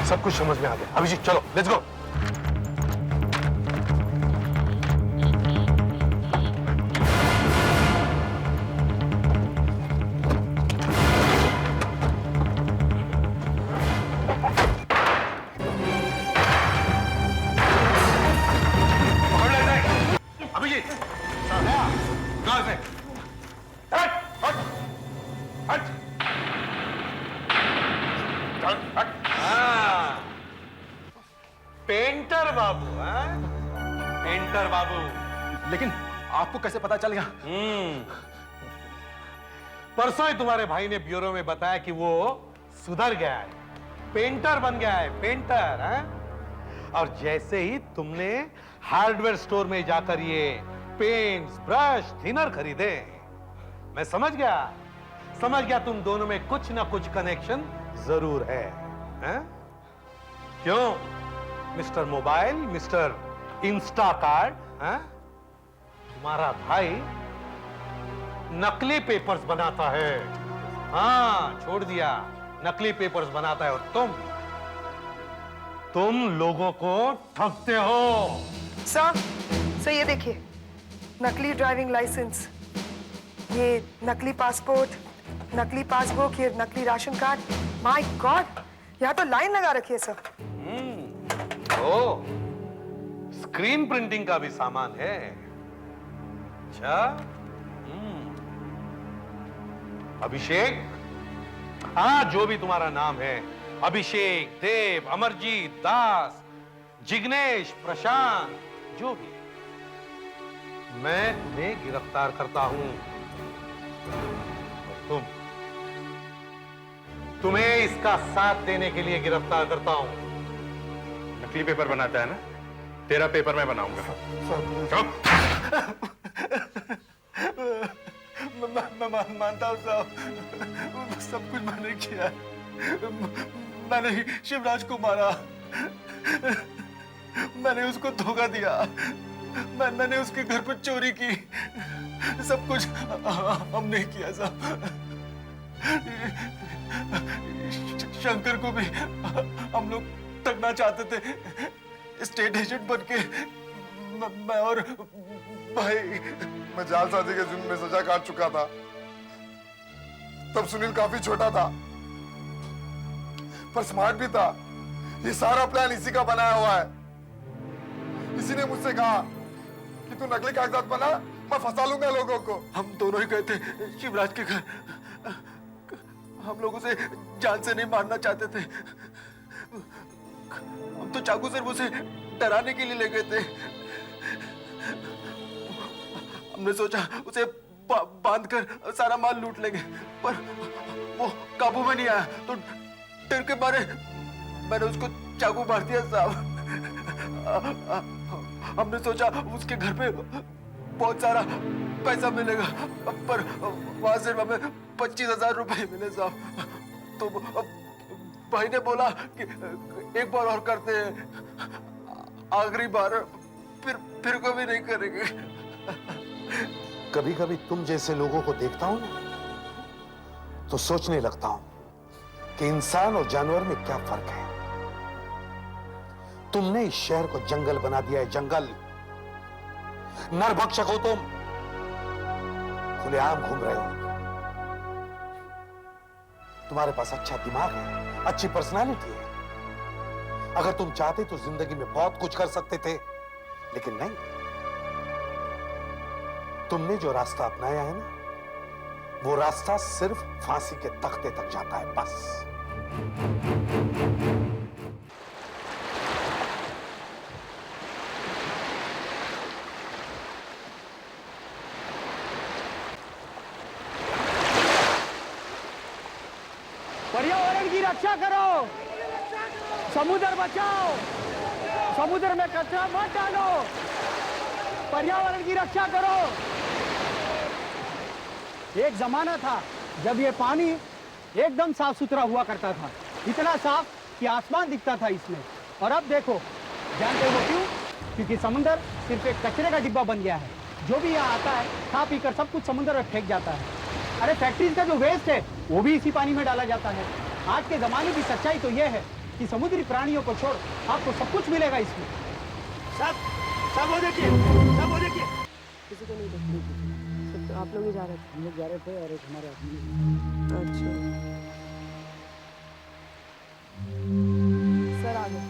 सब कुछ समझ में आ गया। अभिजीत चलो, लेट्स गो। अभिजीत, कहाँ से? हट, हट, हट, चल, हट। पेंटर बाबू, पेंटर बाबू। लेकिन आपको कैसे पता चल गया? परसों ही तुम्हारे भाई ने ब्यूरो में बताया कि वो सुधर गया है, पेंटर बन गया है, पेंटर है? और जैसे ही तुमने हार्डवेयर स्टोर में जाकर ये पेंट्स, ब्रश, थिनर खरीदे, मैं समझ गया तुम दोनों में कुछ ना कुछ कनेक्शन जरूर है, हैं? क्यों mister mobile, mister Insta card, हैं? तुम्हारा भाई नकली पेपर्स बनाता है। हाँ, छोड़ दिया, नकली पेपर्स बनाता है। और तुम लोगों को ठगते हो। सर ये देखिए, नकली ड्राइविंग लाइसेंस, ये नकली पासपोर्ट, नकली पासबुक, ये नकली राशन कार्ड। माय गॉड, यहाँ तो लाइन लगा रखी है सर। ओ, स्क्रीन प्रिंटिंग का भी सामान है। अच्छा, अभिषेक, हाँ जो भी तुम्हारा नाम है, अभिषेक, देव, अमरजीत, दास, जिग्नेश, प्रशांत, जो भी, मैं तुम्हें गिरफ्तार करता हूं। और तुम्हें इसका साथ देने के लिए गिरफ्तार करता हूं। नकली पेपर बनाता है ना, तेरा पेपर मैं बनाऊंगा। मैं मानता हूँ साहब, सब कुछ मैंने किया। मैंने ही शिवराज को मारा, मैंने उसको धोखा दिया, मैंने उसके घर पर चोरी की, सब कुछ हमने किया साहब। शंकर को भी हम लोग ठगना चाहते थे, स्टेट एजेंट बन के। मैं और भाई, मैं जालसाजी के जुर्म में सजा काट चुका था। तब सुनील काफी छोटा था, पर स्मार्ट भी था। ये सारा प्लान इसी का बनाया हुआ है। इसी ने मुझसे कहा कि तू नकली कागजात बना, मैं फंसा लूंगा लोगों को। हम दोनों ही गए थे शिवराज के घर। हम लोग उसे जान से नहीं मारना चाहते थे, हम तो चाकू से उसे डराने के लिए ले गए थे। हमने सोचा उसे बांध कर सारा माल लूट लेंगे, पर वो काबू में नहीं आया, तो डर के मारे मैंने उसको चाकू मार दिया साहब। हमने सोचा उसके घर पे बहुत सारा पैसा मिलेगा, पर वहां से हमें 25,000 रुपए मिले साहब। तो भाई ने बोला कि एक बार और करते हैं, आखिरी बार, फिर कभी नहीं करेंगे। कभी कभी तुम जैसे लोगों को देखता हूं ना, तो सोचने लगता हूं कि इंसान और जानवर में क्या फर्क है। तुमने इस शहर को जंगल बना दिया है, जंगल। नरभक्षक हो तुम, खुलेआम घूम रहे हो। तुम्हारे पास अच्छा दिमाग है, अच्छी पर्सनालिटी है। अगर तुम चाहते तो जिंदगी में बहुत कुछ कर सकते थे, लेकिन नहीं। तुमने जो रास्ता अपनाया है ना, वो रास्ता सिर्फ फांसी के तख्ते तक जाता है, बस। पर्यावरण की रक्षा करो, समुद्र बचाओ, समुद्र में कचरा मत डालो, पर्यावरण की रक्षा करो। एक जमाना था जब ये पानी एकदम साफ सुथरा हुआ करता था, इतना साफ कि आसमान दिखता था इसमें। और अब देखो, जानते हो क्यों? क्योंकि समुद्र सिर्फ एक कचरे का डिब्बा बन गया है। जो भी यहाँ आता है, खा पी कर सब कुछ समुद्र में फेंक जाता है। अरे फैक्ट्रीज का जो वेस्ट है, वो भी इसी पानी में डाला जाता है। आज के जमाने की सच्चाई तो ये है कि समुद्री प्राणियों को छोड़ आपको सब कुछ मिलेगा इसमें। सब वो देखिए, सब वो देखिए। किसी को नहीं देखने, सब तो आप लोग ही जा रहे थे। हम लोग जा रहे थे और एक हमारे आदमी। अच्छा, सर आ गए।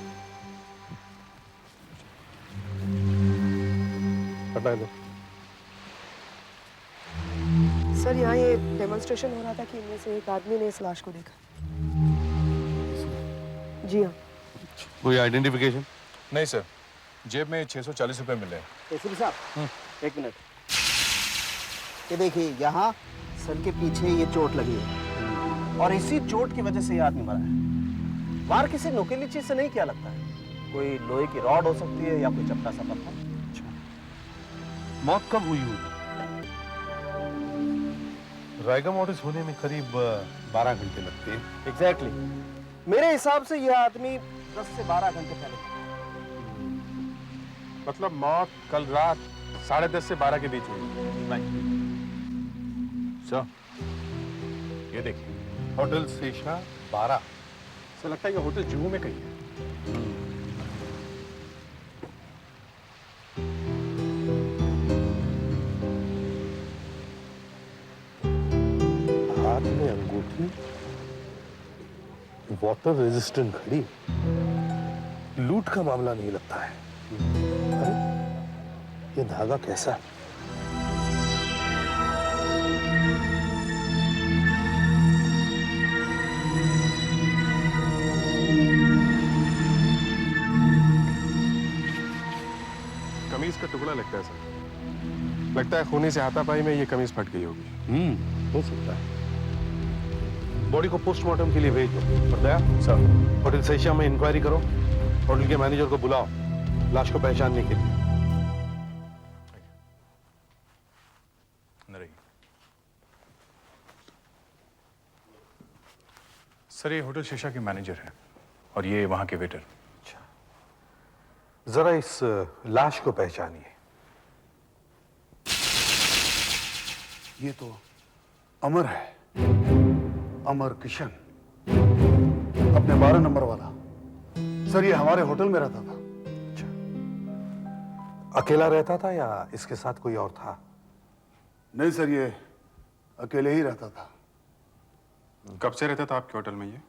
हटा दो। सर यहाँ ये डेमोन्स्ट्रेशन हो रहा था कि इनमें से एक आदमी ने इस लाश को देखा। जी हाँ। कोई आइडेंटिफिकेशन? नहीं सर, जेब में 640 रुपए मिले। एसीपी साहब, एक मिनट। ये देखिए, यहाँ सर के पीछे ये चोट लगी है, और इसी चोट की वजह से ये आदमी मरा है। वार किसी नुकीली चीज से नहीं किया लगता है। कोई लोहे की रॉड हो सकती है या कोई चपटा सा पत्थर। मौत कब हुई होगी? रायगा मोटिस होने में करीब 12 घंटे लगते हैं। एग्जैक्टली। मेरे हिसाब से यह आदमी 10 से 12 घंटे पहले। मतलब मौत कल रात 10:30 से 12 के बीच हुई। सर, ये देखिए, होटल शेषा 12। सर लगता है ये होटल जुहू में कहीं है। वाटर रेजिस्टेंट घड़ी, लूट का मामला नहीं लगता है। अरे ये धागा कैसा है? कमीज का टुकड़ा लगता है सर। लगता है खूनी से हाथापाई में ये कमीज फट गई होगी। हो सकता है। बॉडी को पोस्टमार्टम के लिए भेज दो। और दया सर, होटल सैशिया में इंक्वायरी करो, होटल के मैनेजर को बुलाओ लाश को पहचानने के लिए। सर ये होटल शीशा के मैनेजर हैं और ये वहां के वेटर। जरा इस लाश को पहचानिए। ये तो अमर है, अमर किशन, अपने 12 नंबर वाला। सर ये हमारे होटल में रहता था। अकेला रहता था या इसके साथ कोई और था? नहीं सर, ये अकेले ही रहता था। कब से रहता था आपके होटल में ये?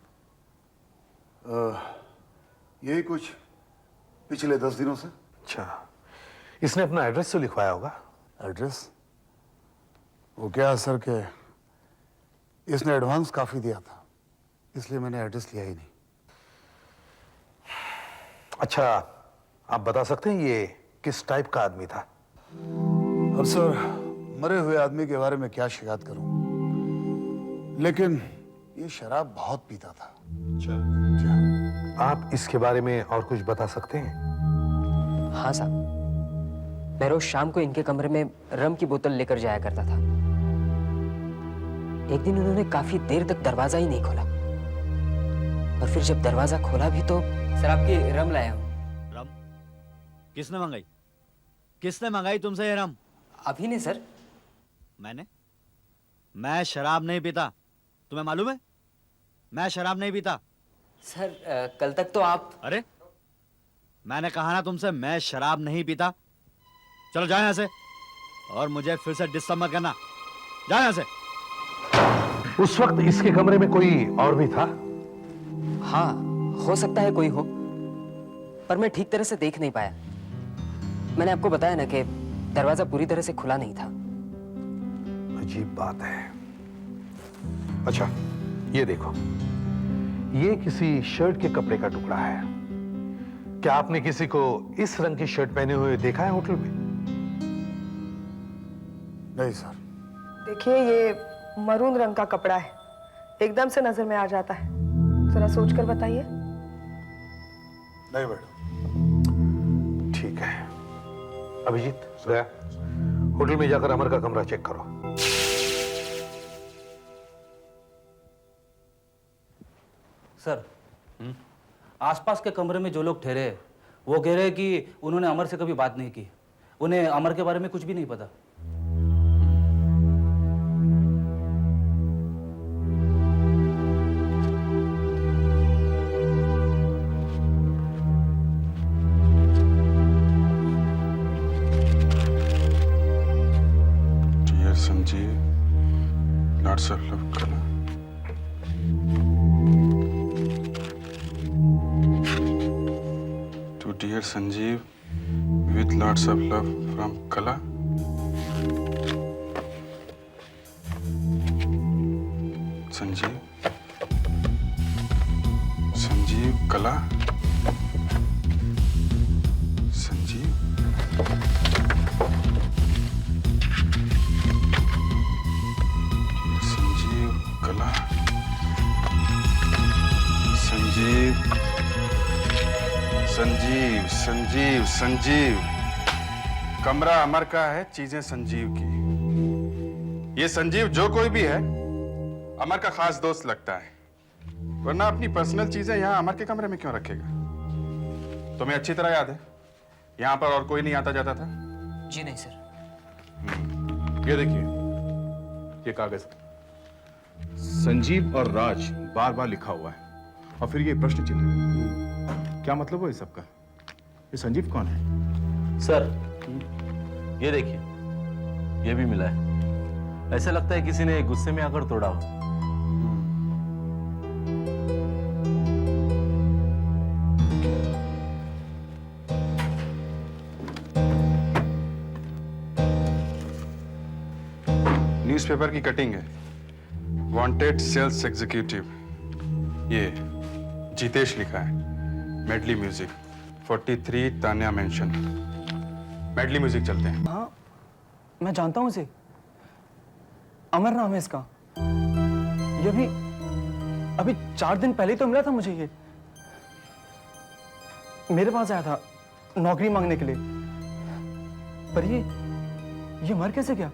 यही कुछ पिछले 10 दिनों से। अच्छा, इसने अपना एड्रेस तो लिखवाया होगा? एड्रेस? वो क्या है सर के इसने एडवांस काफी दिया था, इसलिए मैंने एड्रेस लिया ही नहीं। अच्छा, आप बता सकते हैं ये किस टाइप का आदमी था? अब सर मरे हुए आदमी के बारे में क्या शिकायत करूं, लेकिन ये शराब बहुत पीता था। अच्छा, आप इसके बारे में और कुछ बता सकते हैं? हाँ साहब, मैं रोज शाम को इनके कमरे में रम की बोतल लेकर जाया करता था। एक दिन उन्होंने काफी देर तक दरवाजा ही नहीं खोला, और फिर जब दरवाजा खोला भी तो सर आपकी रम लाया हूँ। रम? किसने मंगाई? किसने मंगाई तुमसे ये रम? अभी ने सर। मैंने? मैं शराब नहीं पीता, तुम्हें मालूम है? मैं शराब नहीं पीता। सर कल तक तो आप। अरे मैंने कहा ना तुमसे, मैं शराब नहीं पीता। चलो जाओ यहाँ से, और मुझे फिर से डिस्टर्ब मत करना। जाओ यहाँ से। उस वक्त इसके कमरे में कोई और भी था? हाँ, हो सकता है कोई हो, पर मैं ठीक तरह से देख नहीं पाया। मैंने आपको बताया ना कि दरवाजा पूरी तरह से खुला नहीं था। अजीब बात है। अच्छा, ये देखो, ये किसी शर्ट के कपड़े का टुकड़ा है। क्या आपने किसी को इस रंग की शर्ट पहने हुए देखा है होटल में? नहीं सर। देखिए ये मरून रंग का कपड़ा है, एकदम से नजर में आ जाता है। जरा सोचकर बताइए। नहीं मैडम। ठीक है, अभिजीत गया, होटल में जाकर अमर का कमरा चेक करो। सर, आसपास के कमरे में जो लोग ठहरे हैं, वो कह रहे हैं कि उन्होंने अमर से कभी बात नहीं की, उन्हें अमर के बारे में कुछ भी नहीं पता। Dear Sanjeev, lots of love Kala. To dear Sanjeev, with lots of love from Kala. Sanjeev, Sanjeev, Kala, Sanjeev. Sanjeev, Kala, Sanjeev. Sanjeev Sanjeev Sanjeev, कमरा अमर का है, चीजें संजीव की। ये संजीव जो कोई भी है अमर का खास दोस्त लगता है, वरना अपनी पर्सनल चीजें यहाँ अमर के कमरे में क्यों रखेगा? तुम्हें अच्छी तरह याद है यहाँ पर और कोई नहीं आता जाता था? जी नहीं सर। ये देखिए, ये कागज संजीव और राज बार बार लिखा हुआ है, और फिर ये प्रश्न चिन्ह। क्या मतलब है इस सबका? ये संजीव कौन है? सर, ये देखिए, ये भी मिला है। ऐसा लगता है किसी ने गुस्से में आकर तोड़ा हो। न्यूज़पेपर की कटिंग है। वांटेड सेल्स एग्जीक्यूटिव, ये जितेश लिखा है। Medley music, 43 Tanya mention. Medley music चलते हैं। हाँ, मैं जानता हूँ इसे। अमर नाम है इसका। ये अभी 4 दिन पहले तो मिला था मुझे ये। मेरे पास आया था नौकरी मांगने के लिए। पर ये मर कैसे गया?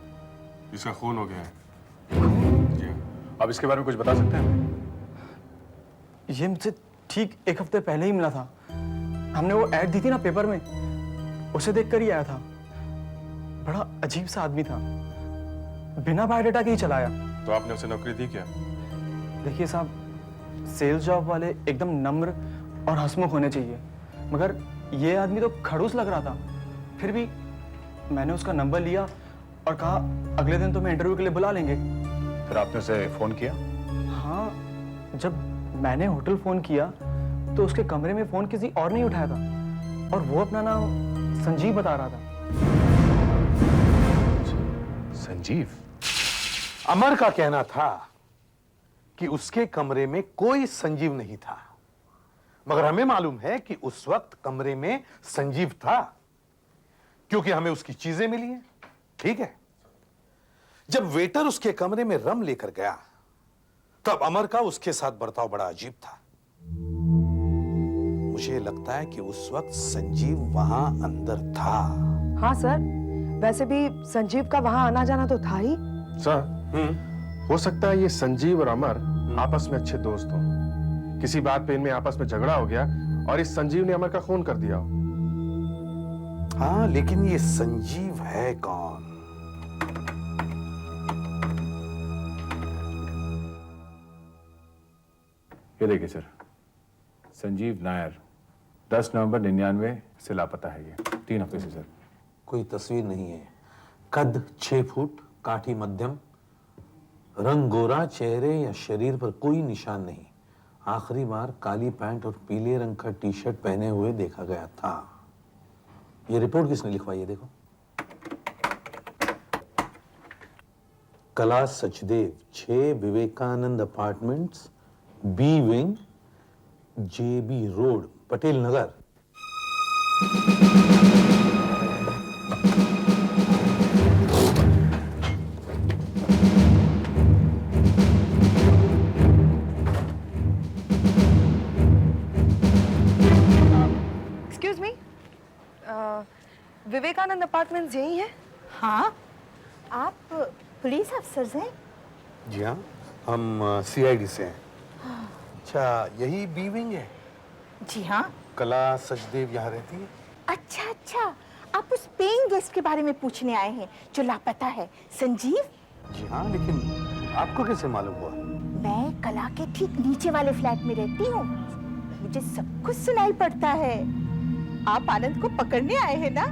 इसका खून हो गया है। जी हाँ। अब इसके बारे में कुछ बता सकते हैं? ये मुझसे ठीक 1 हफ्ते पहले ही मिला था। हमने वो ऐड दी थी ना पेपर में, उसे देखकर ही आया था। बड़ा अजीब सा आदमी था, बिना बायोडाटा के ही चला आया। तो आपने उसे नौकरी दी क्या? देखिए साहब, सेल्स जॉब वाले एकदम नम्र और हंसमुख होने चाहिए, मगर ये आदमी तो खड़ूस लग रहा था। फिर भी मैंने उसका नंबर लिया और कहा अगले दिन तुम्हें इंटरव्यू के लिए बुला लेंगे। फिर आपने उसे फोन किया? हाँ, जब मैंने होटल फोन किया तो उसके कमरे में फोन किसी और नहीं उठाया था, और वो अपना नाम संजीव बता रहा था। संजीव? अमर का कहना था कि उसके कमरे में कोई संजीव नहीं था, मगर हमें मालूम है कि उस वक्त कमरे में संजीव था, क्योंकि हमें उसकी चीजें मिली हैं। ठीक है, जब वेटर उसके कमरे में रम लेकर गया तब अमर का उसके साथ बर्ताव बड़ा अजीब था। मुझे लगता है कि उस वक्त संजीव वहां अंदर था। हाँ सर, वैसे भी संजीव का वहां आना जाना तो था ही। सर, हो सकता है ये संजीव और अमर आपस में अच्छे दोस्त हो। किसी बात पे इनमें आपस में झगड़ा हो गया और इस संजीव ने अमर का खून कर दिया। हाँ, लेकिन ये संजीव है कौन? ये देखिए सर, संजीव नायर, 10 नवंबर 99 से लापता है। ये 3 हफ्ते से सर। कोई तस्वीर नहीं है। कद 6 फुट, काठी मध्यम, रंग गोरा, चेहरे या शरीर पर कोई निशान नहीं। आखिरी बार काली पैंट और पीले रंग का टी शर्ट पहने हुए देखा गया था। ये रिपोर्ट किसने लिखवाई है? देखो, Kala Sachdev, 6 Vivekanand apartments, B wing, JB road, Patel Nagar. Excuse me, Vivekanand apartments यही है? हाँ। आप पुलिस अफसर हैं? जी हाँ, हम सीआईडी से हैं। अच्छा, यही बी विंग है? जी हाँ। कला सचदेव यहाँ रहती है? अच्छा अच्छा, आप उस पेइंग गेस्ट के बारे में पूछने आए हैं जो लापता है, संजीव? जी हाँ, लेकिन आपको कैसे मालूम हुआ? मैं कला के ठीक नीचे वाले फ्लैट में रहती हूँ, मुझे सब कुछ सुनाई पड़ता है। आप आनंद को पकड़ने आए हैं ना?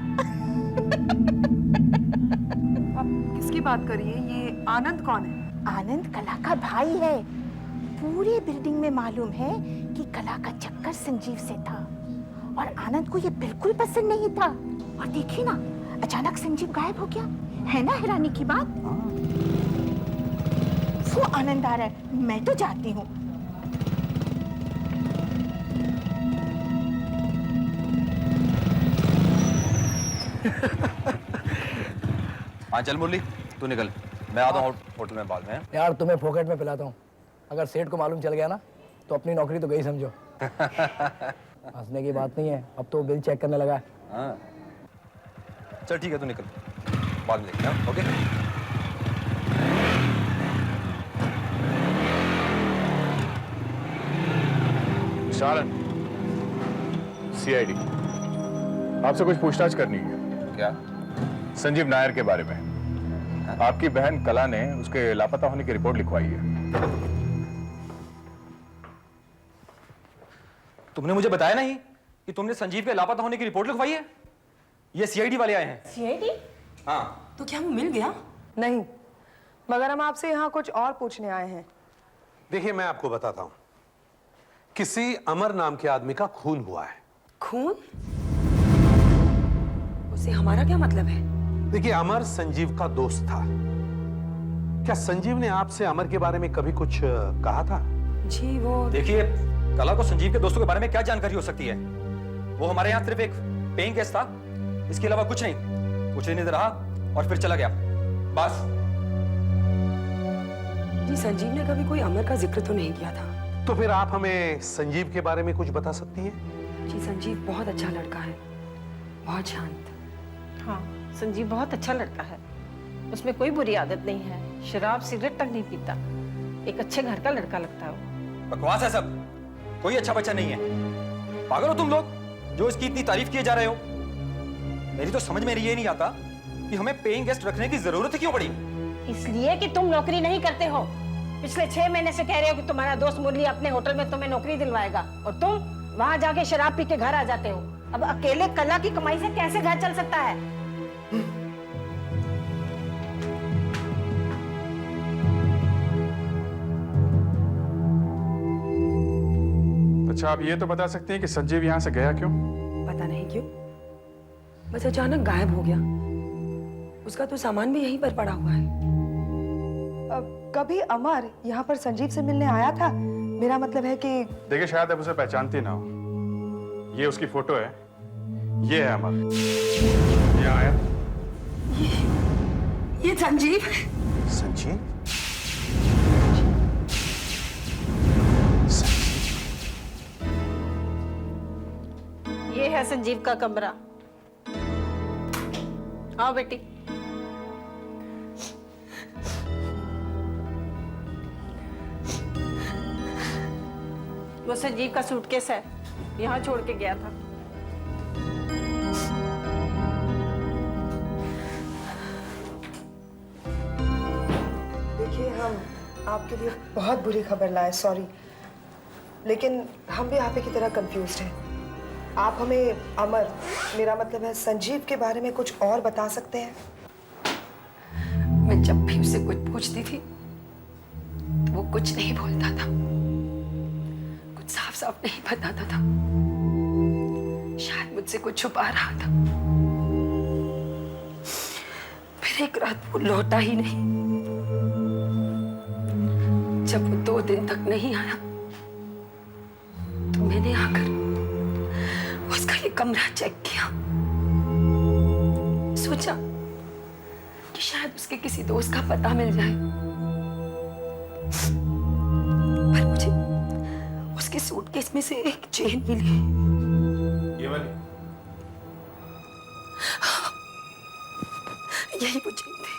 आप किसकी बात करिए? ये आनंद कौन है? आनंद कला का भाई है। पूरे बिल्डिंग में मालूम है कि कला का चक्कर संजीव से था और आनंद को ये बिल्कुल पसंद नहीं था। और देखिए ना, अचानक संजीव गायब हो गया, है ना हैरानी की बात? वो आनंद आ रहा है, मैं तो जाती हूँ। हाँ चल मुरली, तू निकल, मैं आता हूँ होटल में बाद में। यार तुम्हें फोकट में पिलाता हूँ, अगर सेठ को मालूम चल गया ना तो अपनी नौकरी तो गई समझो। हंसने की बात नहीं है, अब तो बिल चेक करने लगा है। हाँ चल ठीक है, तू निकल, बाद में देखते हैं। ओके शालन, सीआईडी, आपसे कुछ पूछताछ करनी है। क्या? संजीव नायर के बारे में। आपकी बहन कला ने उसके लापता होने की रिपोर्ट लिखवाई है। तुमने मुझे बताया नहीं कि तुमने संजीव के लापता होने की रिपोर्ट लिखवाई है? ये सीआईडी वाले आए हैं। सीआईडी? हाँ। तो क्या वो मिल गया? नहीं, मगर हम आपसे यहाँ कुछ और पूछने आए हैं। देखिए, मैं आपको बताता हूं, किसी अमर नाम के आदमी का खून हुआ है। खून? उससे हमारा क्या मतलब है? देखिए, अमर संजीव का दोस्त था, क्या संजीव ने आपसे अमर के बारे में कभी कुछ कहा था? जी वो देखिए, कला को संजीव के दोस्तों के बारे में क्या जानकारी हो सकती है? वो हमारे यहाँ सिर्फ एक पेइंग गेस्ट था, इसके अलावा कुछ नहीं। कुछ नहीं रहा और फिर चला गया, बस। जी संजीव ने कभी कोई अमर का जिक्र तो नहीं किया था। तो फिर आप हमें संजीव के बारे में कुछ बता सकती हैं? जी संजीव बहुत अच्छा लड़का है, बहुत शांत। हाँ, संजीव बहुत अच्छा लड़का है, उसमें कोई बुरी आदत नहीं है, शराब सिगरेट तक नहीं पीता, एक अच्छे घर का लड़का लगता है वो। बकवास है सब, कोई अच्छा बच्चा नहीं है। पागल हो तुम लोग जो इसकी इतनी तारीफ किए जा रहे हो। मेरी तो समझ में ये नहीं आता कि हमें पेइंग गेस्ट रखने की जरूरत क्यों पड़ी। इसलिए कि तुम नौकरी नहीं करते हो। पिछले 6 महीने से कह रहे हो कि तुम्हारा दोस्त मुरली अपने होटल में तुम्हें नौकरी दिलवाएगा और तुम वहां जाके शराब पी के घर आ जाते हो। अब अकेले कला की कमाई से कैसे घर चल सकता है? अच्छा, आप ये तो बता सकते हैं कि संजीव यहाँ से गया क्यों? पता नहीं क्यों, बस अचानक गायब हो गया। उसका तो सामान भी यहीं पर पड़ा हुआ है। कभी अमर यहाँ पर संजीव से मिलने आया था? मेरा मतलब है कि देखिए, शायद आप उसे पहचानती ना हो। ये उसकी फोटो है, ये है अमर। यहाँ आया। ये संजीव है। संजीव? ये है संजीव का कमरा। आओ बेटी। वो संजीव का सूटकेस है, यहाँ छोड़ के गया था। देखिए, हम आपके लिए बहुत बुरी खबर लाए, सॉरी, लेकिन हम भी आप ही की तरह कंफ्यूज्ड हैं। आप हमें अमर, मेरा मतलब है संजीव के बारे में कुछ और बता सकते हैं? मैं जब भी उससे कुछ पूछती थी तो वो कुछ नहीं बोलता था, कुछ साफ साफ नहीं बताता था। शायद मुझसे कुछ छुपा रहा था। फिर एक रात वो लौटा ही नहीं। जब वो 2 दिन तक नहीं आया तो मैंने आकर उसका ये कमरा चेक किया। सोचा कि शायद उसके किसी दोस्त का पता मिल जाए, पर मुझे उसके सूटकेस में से एक चेन मिली। ये वाली? यही वो चेन थी।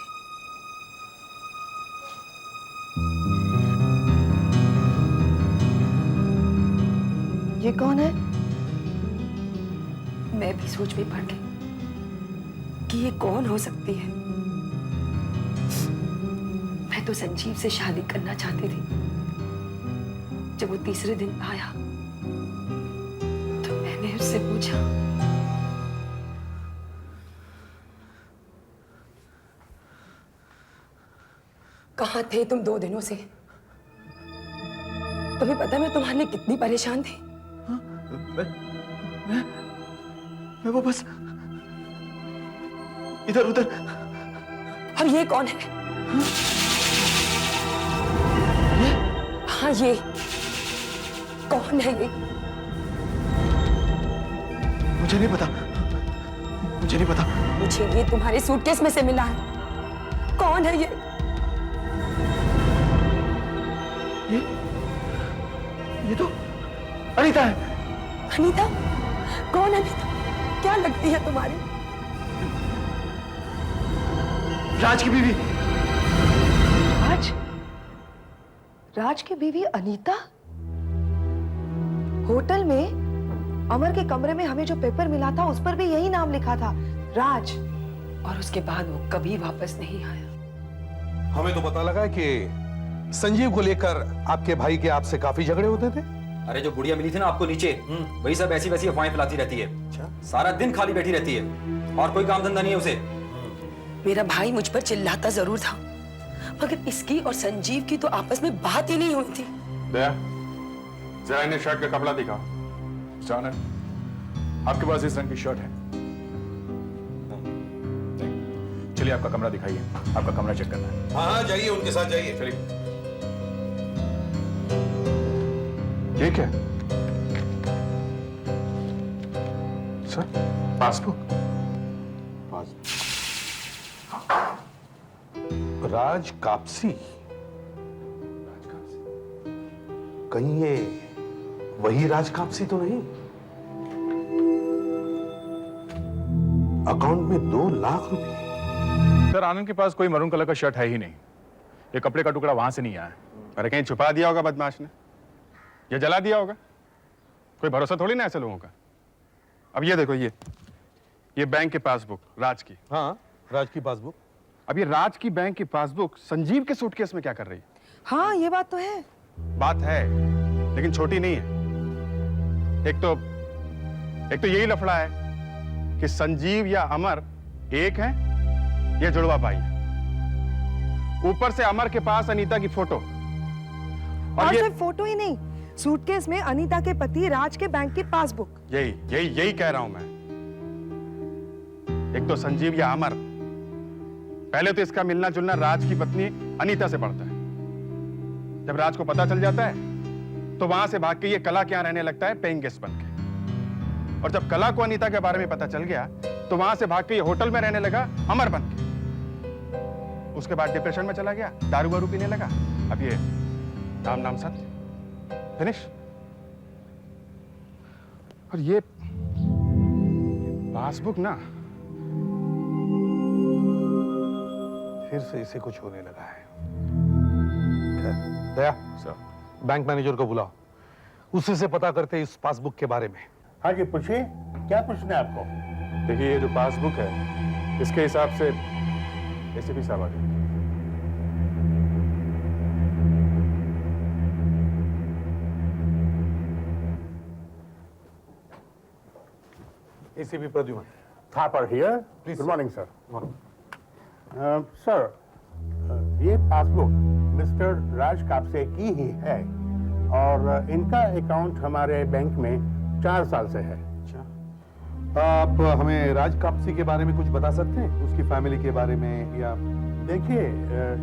ये कौन है? मैं भी सोच में पड़ गई कि ये कौन हो सकती है। मैं तो संजीव से शादी करना चाहती थी। जब वो तीसरे दिन आया तो मैंने उससे पूछा, कहाँ थे तुम 2 दिनों से? तुम्हें पता है मैं तुम्हारे लिए कितनी परेशान थी? मैं वो बस इधर उधर। और ये कौन है? हाँ, ये कौन है? ये मुझे नहीं पता, मुझे नहीं पता। मुझे ये तुम्हारे सूटकेस में से मिला है। कौन है ये? ये तो अनीता है। अनीता? कौन अनीता? क्या लगती है तुम्हारी? राज की बीवी। राज? राज की बीवी अनीता? होटल में अमर के कमरे में हमें जो पेपर मिला था उस पर भी यही नाम लिखा था, राज। और उसके बाद वो कभी वापस नहीं आया। हमें तो पता लगा कि संजीव को लेकर आपके भाई के आपसे काफी झगड़े होते थे। अरे जो बुढ़िया मिली थी ना आपको नीचे, वही सब ऐसी वैसी अफवाहें फैलाती रहती है। सारा दिन खाली बैठी रहती है और कोई काम धंधा नहीं है उसे। मेरा भाई मुझ पर चिल्लाता जरूर था, मगर इसकी और संजीव की तो आपस में बात ही नहीं हुई थी। दया, जरा इन्हें शर्ट का कपड़ा दिखाओ। जानर, आपके पास इस रंग की शर्ट है? चलिए आपका कमरा दिखाइए, आपका कमरा चेक करना है। हाँ हाँ जाइए, उनके साथ जाइए। चलिए। ये क्या सर? पासबुक? राज कापसी? कहीं ये वही राज कापसी तो नहीं? अकाउंट में 2 लाख रुपए। सर आनंद के पास कोई मरून कलर का शर्ट है ही नहीं। ये कपड़े का टुकड़ा वहां से नहीं आया। अरे कहीं छुपा दिया होगा बदमाश ने, या जला दिया होगा। कोई भरोसा थोड़ी ना ऐसे लोगों का। अब ये देखो, ये बैंक की पासबुक राज की। हाँ, राज की पासबुक। अब ये राज की बैंक की पासबुक संजीव के सूटकेस में क्या कर रही है? हाँ, ये बात तो है। बात है, लेकिन छोटी नहीं है। एक तो यही लफड़ा है कि संजीव या अमर एक है, ये जुड़वा भाई है। ऊपर से अमर के पास अनीता की फोटो, और सिर्फ फोटो ही नहीं, सूटकेस में अनीता के पति राज के बैंक की पासबुक। यही कह रहा हूं मैं। एक तो संजीव या अमर, पहले तो इसका मिलना जुलना राज की पत्नी अनीता से पड़ता है। जब राज को पता चल जाता है तो वहां से भाग के ये कला के यहां रहने लगता है पेइंग गेस्ट बनके। और जब कला को अनीता के बारे में पता चल गया तो वहां से भाग के ये होटल में रहने लगा अमर बनके। उसके बाद डिप्रेशन में चला गया, दारू वारू पीने लगा। अब ये नाम सत्य, फिनिश। और ये पासबुक ना, फिर से इसे कुछ होने लगा है। दया सर, बैंक मैनेजर को बुलाओ, उसी से पता करते इस पासबुक के बारे में। हाँ जी, पूछिए, क्या पूछना है आपको? देखिए, ये जो पासबुक है इसके हिसाब से एसीपी साहब आ गए। ACP Pradyuman. Thapar here. Good morning sir. Sir, ये पासबुक मिस्टर राज कापसे की ही है और इनका अकाउंट हमारे बैंक में 4 साल से है। आप हमें राज कापसी के बारे में कुछ बता सकते हैं, उसकी फैमिली के बारे में? या देखिए,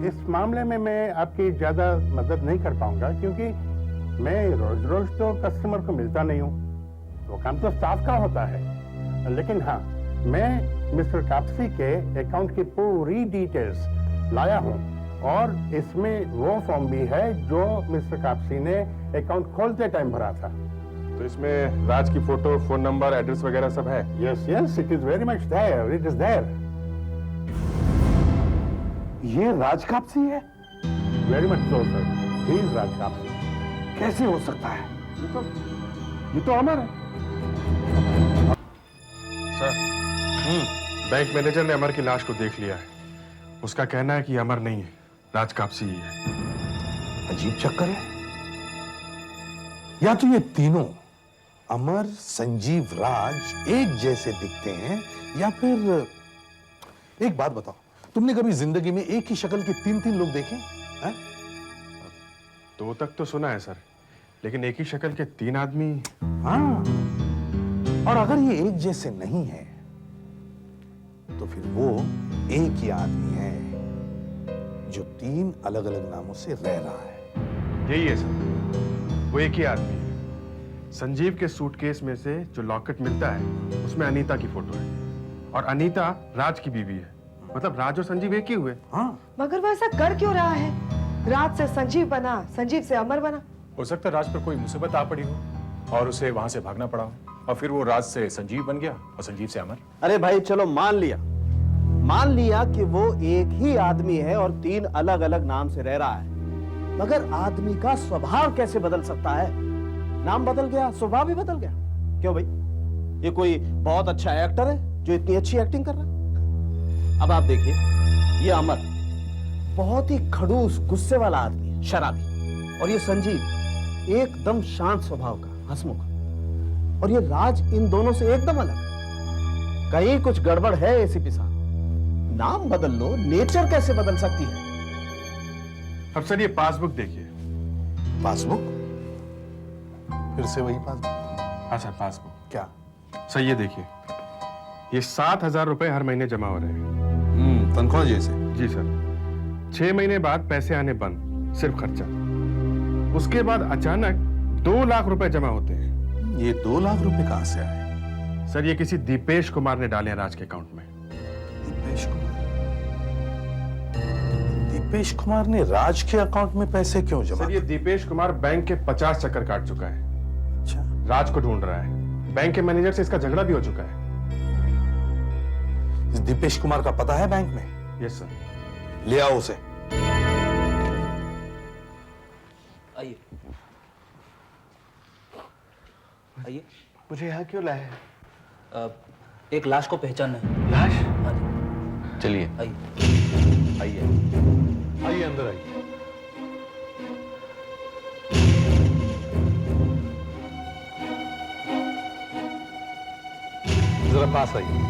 इस मामले में मैं आपकी ज्यादा मदद नहीं कर पाऊंगा क्योंकि मैं रोज रोज तो कस्टमर को मिलता नहीं हूँ। वो काम तो स्टाफ का होता है। लेकिन हाँ, मैं मिस्टर कापसी के अकाउंट की पूरी डिटेल्स लाया हूँ और इसमें वो फॉर्म भी है जो मिस्टर कापसी ने अकाउंट खोलते टाइम भरा था। तो इसमें राज की फोटो, फोन नंबर, एड्रेस वगैरह सब है? Yes, it is very much there, it is there. ये राज कापसी है? Very much so sir, he is Raj Kapsi. कैसे हो सकता है? ये तो अमर है। सर, बैंक मैनेजर ने अमर की लाश को देख लिया है। उसका कहना है कि अमर नहीं है, राज कापसी ही है। अजीब चक्कर है। या तो ये तीनों अमर, संजीव, राज एक जैसे दिखते हैं, या फिर एक बात बताओ, तुमने कभी जिंदगी में एक ही शक्ल के 3 लोग देखे हैं? 2 तक तो सुना है सर, लेकिन एक ही शक्ल के 3 आदमी? हाँ, और अगर ये एक जैसे नहीं है तो फिर वो एक ही आदमी है जो 3 अलग अलग नामों से रह रहा है। यही है सर, वो एक ही आदमी है। संजीव के सूटकेस में से जो लॉकेट मिलता है उसमें अनीता की फोटो है, और अनीता राज की बीवी है। मतलब राज और संजीव एक ही हुए। हाँ, मगर वो ऐसा कर क्यों रहा है? राज से संजीव बना, संजीव से अमर बना। हो सकता है राज पर कोई मुसीबत आ पड़ी हो और उसे वहां से भागना पड़ा हो, और फिर वो राज से संजीव बन गया और संजीव से अमर। अरे भाई चलो मान लिया कि वो एक ही आदमी है और 3 अलग अलग नाम से रह रहा है, मगर आदमी का स्वभाव कैसे बदल सकता है? नाम बदल गया, स्वभाव भी बदल गया। क्यों भाई, ये कोई बहुत अच्छा एक्टर है जो इतनी अच्छी एक्टिंग कर रहा है? अब आप देखिए, ये अमर बहुत ही खड़ूस, गुस्से वाला आदमी है, शराबी, और ये संजीव एकदम शांत स्वभाव का, हंसमुख। और ये राज इन दोनों से एकदम अलग। कहीं कुछ गड़बड़ है एसीपी साहब। नाम बदल लो, नेचर कैसे बदल सकती है? अब सर ये पासबुक देखिए। पासबुक? फिर से वही पासबुक? हाँ सर, पासबुक। क्या? सर ये देखिए, ये 7,000 रुपए हर महीने जमा हो रहे हैं। तनख्वाह जैसे? जी सर। 6 महीने बाद पैसे आने बंद, सिर्फ खर्चा। उसके बाद अचानक 2 लाख रुपए जमा होते हैं। ये 2 लाख रुपए कहां से आए? सर ये किसी दीपेश कुमार ने डाले हैं राज के अकाउंट में। दीपेश कुमार? दीपेश कुमार ने राज के अकाउंट में पैसे क्यों जमा? सर ये दीपेश कुमार बैंक के 50 चक्कर काट चुका है। अच्छा। राज को ढूंढ रहा है। बैंक के मैनेजर से इसका झगड़ा भी हो चुका है। इस दीपेश कुमार का पता है बैंक में? Yes sir. ले आओ उसे। आइए आइए। मुझे यहाँ क्यों लाए हैं? एक लाश को पहचानना है। लाश? हाँ जी। चलिए आइए आइए आइए अंदर आइए। जरा पास आइए।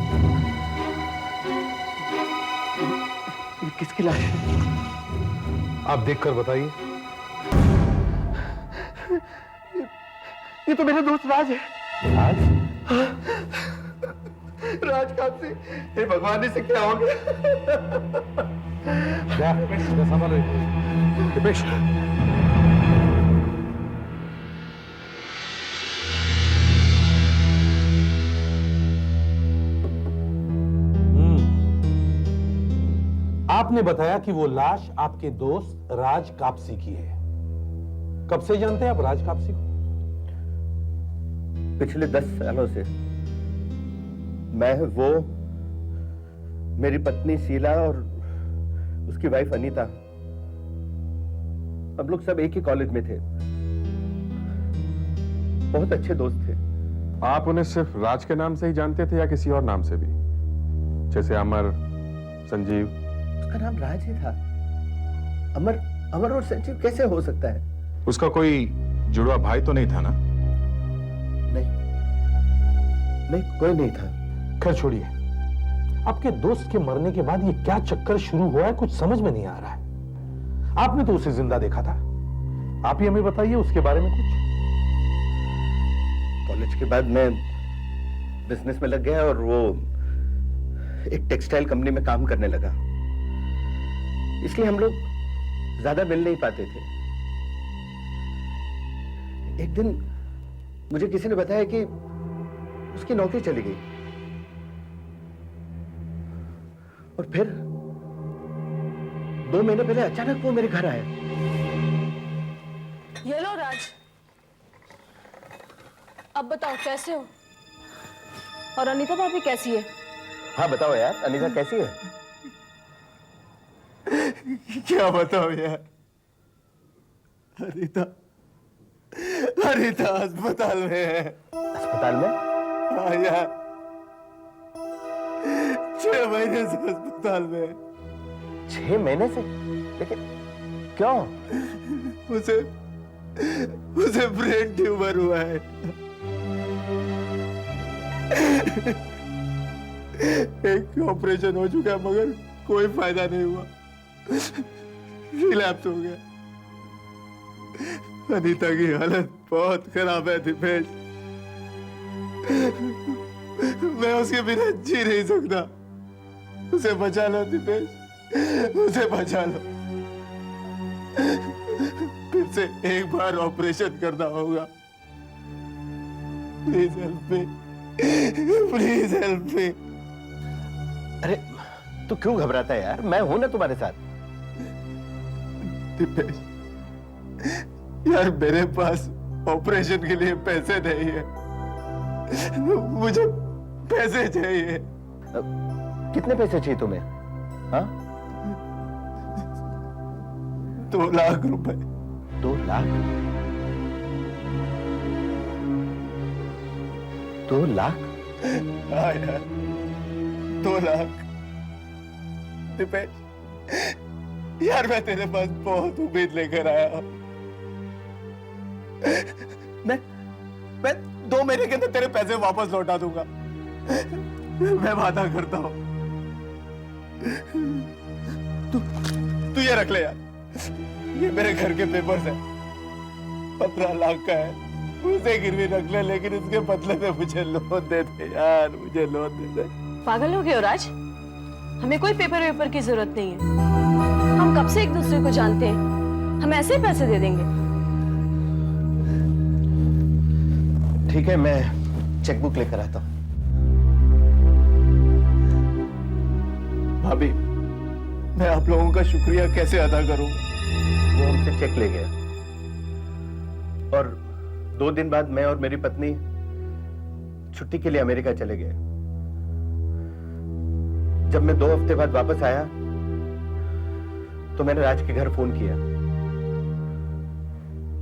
ये किसकी लाश है? आप देखकर बताइए। ये तो मेरा दोस्त राज है। राज? राज कहाँ से? हे भगवान, इसे क्या हो गया? क्या संभालो दीपेश। आपने बताया कि वो लाश आपके दोस्त राज कापसी की है। कब से जानते हैं आप राज कापसी को? पिछले 10 सालों से। मैं, वो, मेरी पत्नी शीला और उसकी वाइफ अनीता, हम लोग सब एक ही कॉलेज में थे। बहुत अच्छे दोस्त थे। आप उन्हें सिर्फ राज के नाम से ही जानते थे या किसी और नाम से भी? जैसे अमर, संजीव? उसका नाम राज ही था। अमर, अमर और संजीव कैसे हो सकता है? उसका कोई जुड़वा भाई तो नहीं था ना? नहीं, कोई नहीं था। खैर छोड़िए। आपके दोस्त के मरने के बाद ये क्या चक्कर शुरू हुआ है, कुछ समझ में नहीं आ रहा है। आपने तो उसे जिंदा देखा था। आप ही हमें बताइए उसके बारे में कुछ। कॉलेज के बाद मैं बिजनेस में लग गया और वो एक टेक्सटाइल कंपनी में काम करने लगा। इसलिए हम लोग ज्यादा मिल नहीं पाते थे। एक दिन मुझे किसी ने बताया कि उसकी नौकरी चली गई। और फिर 2 महीने पहले अचानक वो मेरे घर आया। ये लो राज, अब बताओ कैसे हो? और अनीता भाभी कैसी है? हाँ बताओ यार, अनीता कैसी है? क्या बताओ यार? अनीता अस्पताल में है। अस्पताल में? हाँ यार, 6 महीने से अस्पताल में है। 6 महीने से? लेकिन क्यों? उसे ब्रेन ट्यूमर हुआ है। एक ऑपरेशन हो चुका है मगर कोई फायदा नहीं हुआ। रिलैप्स हो गया। अनीता की हालत बहुत खराब है दीपेश। मैं उसके बिना जी नहीं सकता। उसे बचा लो दीपेश, उसे बचा लो। फिर से एक बार ऑपरेशन करना होगा। Please help me, please help me. अरे तू क्यों घबराता है यार? मैं हूं ना तुम्हारे साथ। दीपेश यार, मेरे पास ऑपरेशन के लिए पैसे नहीं है। मुझे पैसे चाहिए। कितने पैसे चाहिए तुम्हें? हाँ? 2 लाख रुपए। 2 लाख? 2 लाख? हाँ यार, 2 लाख। दीपेश यार, मैं तेरे पास बहुत उम्मीद लेकर आया हूं। मैं 2 महीने के अंदर तेरे पैसे वापस लौटा दूंगा। मैं वादा करता हूं। तू ये रख ले यार, ये मेरे घर के पेपर्स हैं। 15 लाख का है, उसे गिरवी रख ले, लेकिन उसके बदले में मुझे लोन दे दे यार, मुझे लोन दे दे। पागल हो गए हो राज? हमें कोई पेपर वेपर की जरूरत नहीं है। हम कब से एक दूसरे को जानते हैं, हम ऐसे ही पैसे दे देंगे। ठीक है, मैं चेकबुक लेकर आता हूं। भाभी, मैं आप लोगों का शुक्रिया कैसे अदा करूं? वो उनसे चेक ले गया और 2 दिन बाद मैं और मेरी पत्नी छुट्टी के लिए अमेरिका चले गए। जब मैं 2 हफ्ते बाद वापस आया तो मैंने राज के घर फोन किया,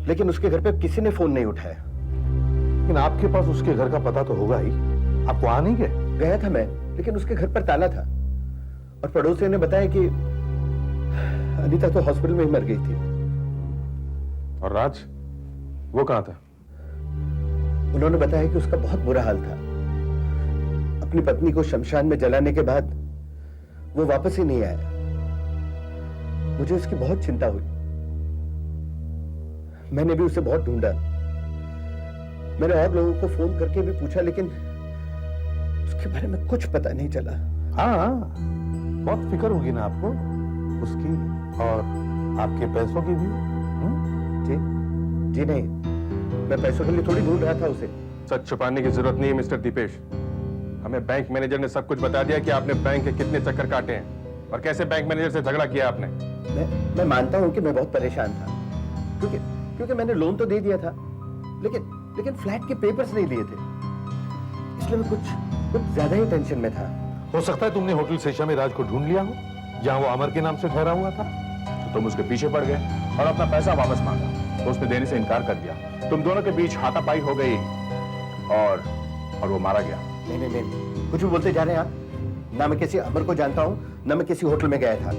लेकिन उसके घर पे किसी ने फोन नहीं उठाया। लेकिन आपके पास उसके घर का पता तो होगा ही, आप वहां नहीं गए? गया था मैं, लेकिन उसके घर पर ताला था और पड़ोसियों ने बताया कि अनीता तो हॉस्पिटल में ही मर गई थी। और राज, वो कहां था? उन्होंने बताया कि उसका बहुत बुरा हाल था। अपनी पत्नी को शमशान में जलाने के बाद वो वापस ही नहीं आया। मुझे उसकी बहुत चिंता हुई। मैंने भी उसे बहुत ढूंढा। मैंने और लोगों को फोन करके भी पूछा, लेकिन उसके बारे में कुछ पता नहीं चला। हाँ, बहुत फिक्र होगी ना आपको उसकी और आपके पैसों की भी। जी नहीं, मैं पैसों के लिए थोड़ी ढूंढ रहा था उसे। सच छुपाने की जरूरत नहीं है मिस्टर दीपेश। हमें बैंक मैनेजर ने सब कुछ बता दिया कि आपने बैंक के कितने चक्कर काटे हैं और कैसे बैंक मैनेजर से झगड़ा किया आपने। मैं मानता हूं कि मैं बहुत परेशान था, क्योंकि मैंने लोन तो दे दिया था, लेकिन फ्लैट के पेपर्स नहीं लिए थे। इसलिए मैं कुछ ज्यादा ही टेंशन में था। हो सकता है तुमने होटल सेशा में राज को ढूंढ लिया हो, जहां वो अमर के नाम से ठहरा हुआ था। तो तुम उसके पीछे पड़ गए और अपना पैसा वापस मांगा, तो उसने देने से इनकार कर दिया। तुम दोनों के बीच हाथापाई हो गई और वो मारा गया। नहीं, कुछ भी बोलते जा रहे हैं आप। ना मैं किसी अमर को जानता हूं, ना मैं किसी होटल में गया था।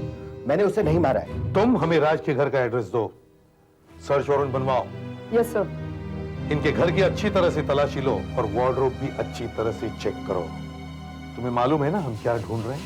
मैंने उसे नहीं मारा है। तुम हमें राज के घर का एड्रेस दो, सर्च वारंट बनवाओ। Yes sir. इनके घर की अच्छी तरह से तलाशी लो और वार्डरोब भी अच्छी तरह से चेक करो। तुम्हें मालूम है ना हम क्या ढूंढ रहे हैं?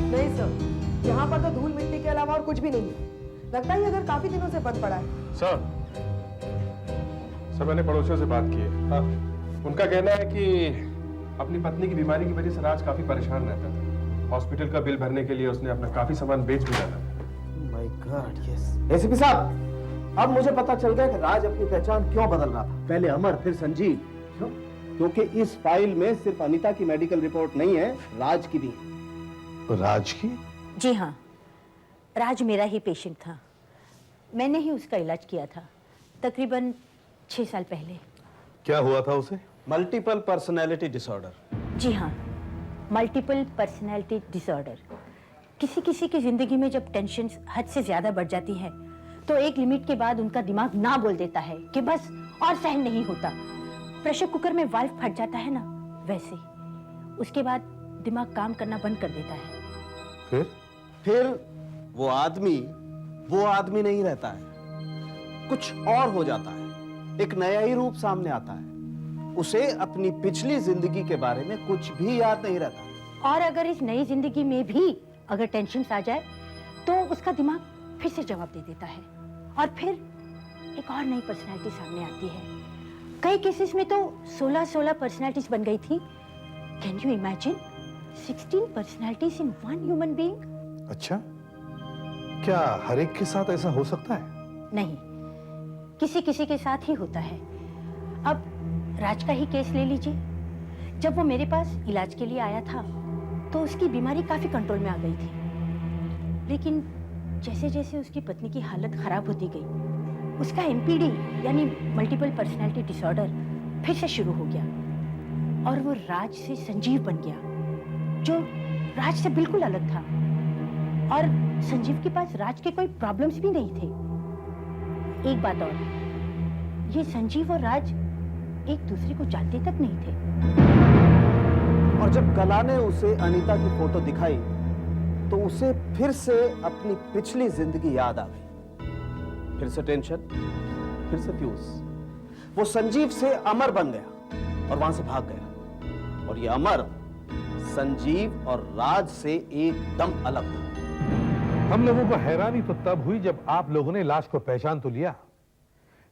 नहीं सर, यहाँ पर तो धूल मिट्टी के अलावा और कुछ भी नहीं है। लगता है ये घर काफी दिनों से बंद पड़ा है। सर मैंने पड़ोसियों से बात की है। उनका कहना है कि अपनी पत्नी की बीमारी की वजह से राज काफी परेशान रहता था। हॉस्पिटल का बिल भरने के लिए उसने अपना काफी सामान बेच भी डाला। My God, yes. एसीपी साहब, अब मुझे पता चल गया कि राज अपनी पहचान क्यों बदल रहा था। पहले अमर, फिर संजीव। क्योंकि इस फाइल में सिर्फ अनीता की मेडिकल रिपोर्ट नहीं है, राज की भी। राज की? जी हाँ, राज मेरा ही पेशेंट था। मैंने ही उसका इलाज किया था तकरीबन 6 साल पहले। क्या हुआ था उसे? Multiple personality disorder. जी हाँ, मल्टीपल पर्सनैलिटी डिसऑर्डर। किसी किसी की जिंदगी में जब टेंशन हद से ज्यादा बढ़ जाती है तो एक लिमिट के बाद उनका दिमाग ना बोल देता है कि बस और सहन नहीं होता। प्रेशर कुकर में वाल्व फट जाता है ना, वैसे उसके बाद दिमाग काम करना बंद कर देता है। फिर वो आदमी नहीं रहता है, कुछ और हो जाता है। एक नया ही रूप सामने आता है। उसे अपनी पिछली जिंदगी के बारे में कुछ भी याद नहीं रहता। और अगर इस नई जिंदगी में भी अगर टेंशन आ जाए तो उसका दिमाग फिर से जवाब दे देता है और फिर एक और नई पर्सनैलिटी सामने आती है। कई केसेस में तो 16 पर्सनैलिटीज बन गई थी। Can you imagine 16 personalities in one human being? अच्छा, क्या हर एक के साथ ऐसा हो सकता है? नहीं, किसी किसी के साथ ही होता है। अब राज का ही केस ले लीजिए। जब वो मेरे पास इलाज के लिए आया था तो उसकी बीमारी काफी कंट्रोल में आ गई थी, लेकिन जैसे जैसे उसकी पत्नी की हालत खराब होती गई उसका MPD यानी मल्टीपल पर्सनैलिटी डिसऑर्डर फिर से शुरू हो गया और वो राज से संजीव बन गया, जो राज से बिल्कुल अलग था। और संजीव के पास राज के कोई प्रॉब्लम्स भी नहीं थे। एक बात और, ये संजीव और राज एक दूसरे को जानते तक नहीं थे। और जब कला ने उसे अनीता की फोटो दिखाई तो उसे फिर से अपनी पिछली जिंदगी याद आ गई। फिर से टेंशन, फिर से फ्यूज। वो संजीव से अमर बन गया और वहां से भाग गया। और ये अमर संजीव और राज से एकदम अलग था। हम लोगों को हैरानी तो तब हुई जब आप लोगों ने लाश को पहचान तो लिया,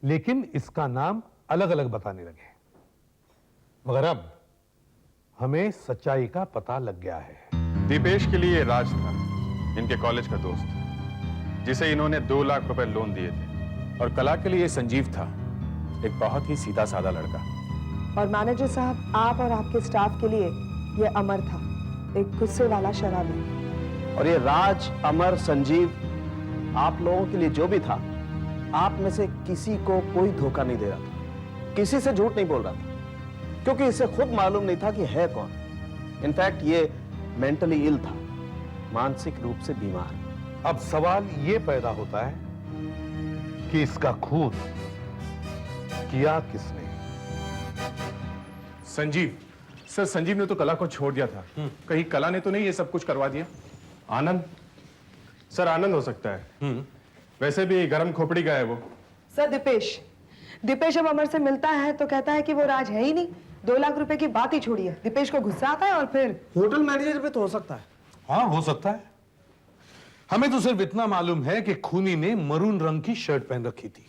लेकिन इसका नाम अलग अलग बताने लगे। मगर अब हमें सच्चाई का पता लग गया है। दीपेश के लिए राज था, इनके कॉलेज का दोस्त, जिसे इन्होंने 2 लाख रुपए लोन दिए थे। और कला के लिए संजीव था, एक बहुत ही सीधा साधा लड़का। और मैनेजर साहब, आप और आपके स्टाफ के लिए ये अमर था, एक गुस्से वाला शराबी। और ये राज, अमर, संजीव, आप लोगों के लिए जो भी था, आप में से किसी को कोई धोखा नहीं दे रहा था, किसी से झूठ नहीं बोल रहा था, क्योंकि इसे खुद मालूम नहीं था कि है कौन। इनफैक्ट ये मेंटली इल था, मानसिक रूप से बीमार। अब सवाल ये पैदा होता है कि इसका खून किया किसने? संजीव। सर, संजीव ने तो कला को छोड़ दिया था। कहीं कला ने तो नहीं ये सब कुछ करवा दिया? आनंद? सर, आनंद हो सकता है। वैसे भी गरम खोपड़ी का है वो। सर, दीपेश अब अमर से मिलता है तो कहता है कि वो राज है ही नहीं। 2 लाख रुपए की बात ही छोड़िए, दीपेश को गुस्सा आता है और फिर होटल मैनेजर पे तो हो सकता है। हाँ, हो सकता है। हमें तो सिर्फ इतना मालूम है कि खूनी ने मरून रंग की शर्ट पहन रखी थी।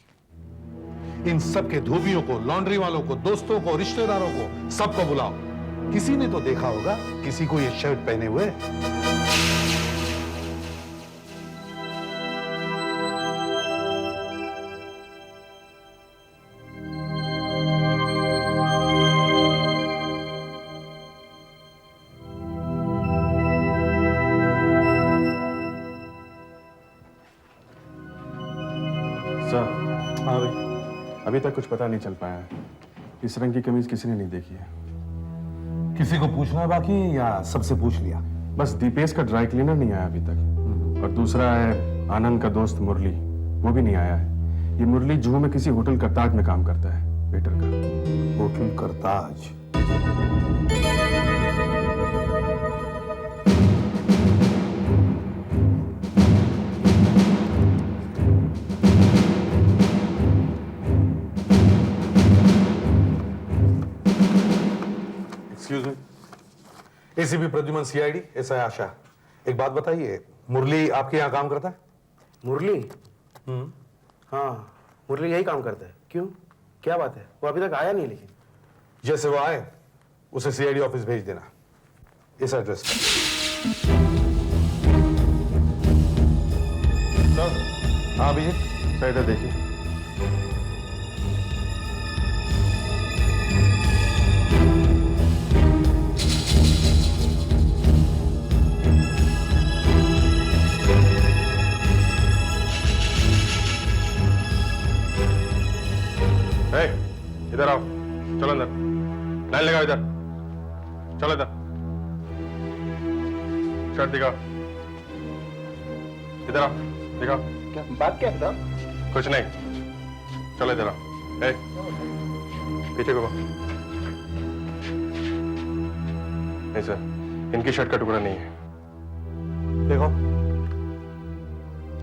इन सब के धोबियों को, लॉन्ड्री वालों को, दोस्तों को, रिश्तेदारों को, सबको बुलाओ। किसी ने तो देखा होगा किसी को ये शर्ट पहने हुए। अभी तक कुछ पता नहीं चल पाया है। इस रंग की कमीज किसी ने नहीं देखी है। किसी को पूछना बाकी है या सबसे पूछ लिया? बस दीपेश का ड्राई क्लीनर नहीं आया अभी तक। और दूसरा है आनंद का दोस्त मुरली, वो भी नहीं आया है। ये मुरली जुहू में किसी होटल करताज में काम करता है, वेटर का। होटल करताज? ACP Pradyuman, CID, SI Asha. एक बात बताइए, मुरली आपके यहाँ काम करता है? मुरली? हाँ, मुरली यही काम करता है। क्यों, क्या बात है? वो अभी तक आया नहीं। लेकिन जैसे वो आए उसे सीआईडी ऑफिस भेज देना, इस एड्रेस पर। सर। हाँ अभिजीत, सर इधर देखिए। इधर आओ, चलो अंदर। लाइन लगाओ इधर, चलो इधर। शर्ट दिखाओ, इधर आओ, दिखाओ। क्या बात क्या था? कुछ नहीं, चलो इधर आओ। ए, पीछे को। नहीं सर, इनकी शर्ट का टुकड़ा नहीं है। देखो,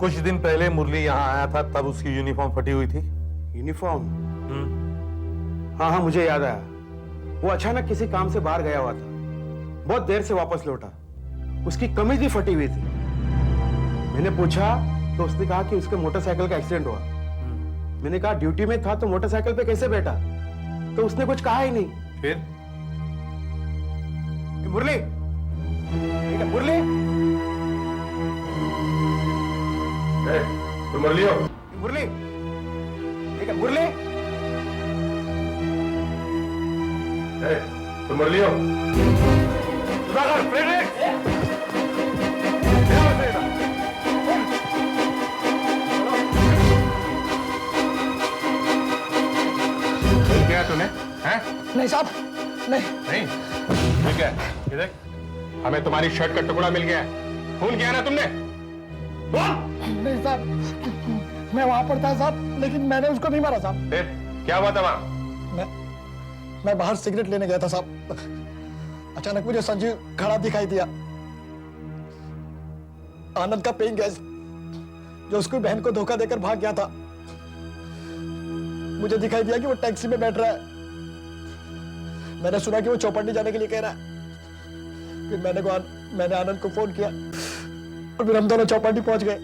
कुछ दिन पहले मुरली यहाँ आया था, तब उसकी यूनिफॉर्म फटी हुई थी। यूनिफॉर्म? हाँ हाँ, मुझे याद आया। वो अचानक किसी काम से बाहर गया हुआ था, बहुत देर से वापस लौटा। उसकी कमीज भी फटी हुई थी। मैंने पूछा तो उसने कहा कि उसके मोटरसाइकिल का एक्सीडेंट हुआ। मैंने कहा ड्यूटी में था तो मोटरसाइकिल पे कैसे बैठा? तो उसने कुछ कहा ही नहीं। फिर मुरली, मुरली, तुम मुरली हो? मुरली, मुरली, तुम मुरली हो? क्या तूने? हैं? नहीं साहब, नहीं। नहीं? ठीक है, ये देख, हमें तुम्हारी शर्ट का टुकड़ा मिल गया है। खून किया ना तुमने? बोल। नहीं साहब, मैं वहां पर था साहब, लेकिन मैंने उसको नहीं मारा साहब। फिर क्या हुआ था वहां? मैं बाहर सिगरेट लेने गया था साहब। अचानक मुझे संजीव खड़ा दिखाई दिया। आनंद का पेइंग गेस्ट जो उसकी बहन को धोखा देकर भाग गया था। मुझे दिखाई दिया कि वो टैक्सी में बैठ रहा है। मैंने सुना कि वो चौपाटी जाने के लिए कह रहा है। फिर मैंने आनंद को फोन किया और फिर हम दोनों चौपाटी पहुंच गए।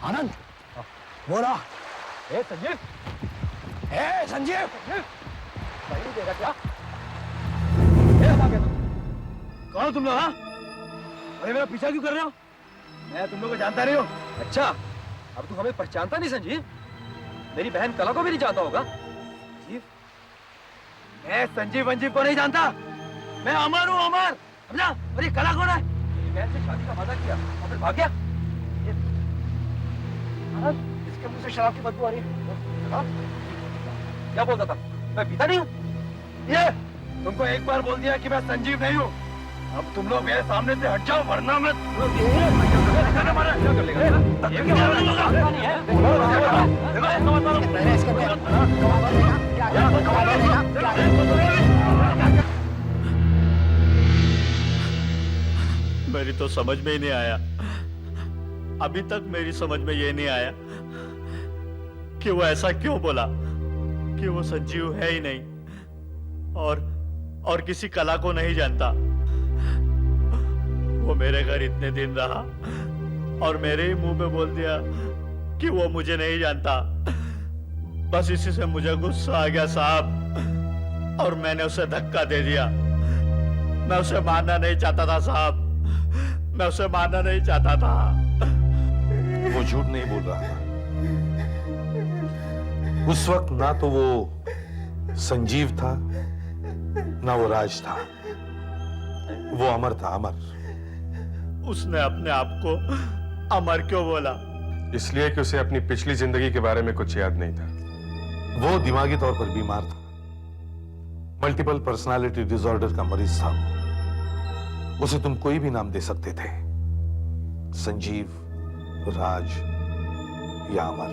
आनंद, बोला। ए संजीव, ए संजीव, नहीं देगा क्या? कौन हो तुम लोग? हाँ, अरे मेरा पीछा क्यों कर रहे हो? मैं तुम लोग को जानता नहीं हूँ। अच्छा, अब तू हमें पहचानता नहीं संजीव? मेरी बहन कला को भी नहीं जानता होगा? संजीव? मैं संजीव वंजीव को नहीं जानता। मैं अमर हूँ, अमर। समझा? और ये कला कौन है? मेरी बहन से शादी का वादा किया और फिर भाग गया। इसके मुंह से शराब की बदबू आ रही है। क्या बोलता था? मैं पीता नहीं हूँ। ये तुमको एक बार बोल दिया कि मैं संजीव नहीं हूँ। अब तुम लोग मेरे सामने से हट जाओ, वरना मैं मेरी तो समझ में ही नहीं आया। अभी तक मेरी समझ में ये नहीं आया कि वो ऐसा क्यों बोला कि वो संजीव है ही नहीं और किसी कला को नहीं जानता। वो मेरे घर इतने दिन रहा और मेरे ही मुंह पे बोल दिया कि वो मुझे नहीं जानता। बस इसी से मुझे गुस्सा आ गया साहब, और मैंने उसे धक्का दे दिया। मैं उसे मारना नहीं चाहता था साहब, मैं उसे मारना नहीं चाहता था। वो झूठ नहीं बोल रहा था। उस वक्त ना तो वो संजीव था ना वो राज था, वो अमर था, अमर। उसने अपने आप को अमर क्यों बोला? इसलिए कि उसे अपनी पिछली जिंदगी के बारे में कुछ याद नहीं था। वो दिमागी तौर पर बीमार था, मल्टीपल पर्सनालिटी डिसऑर्डर का मरीज था। उसे तुम कोई भी नाम दे सकते थे, संजीव, राज या अमर।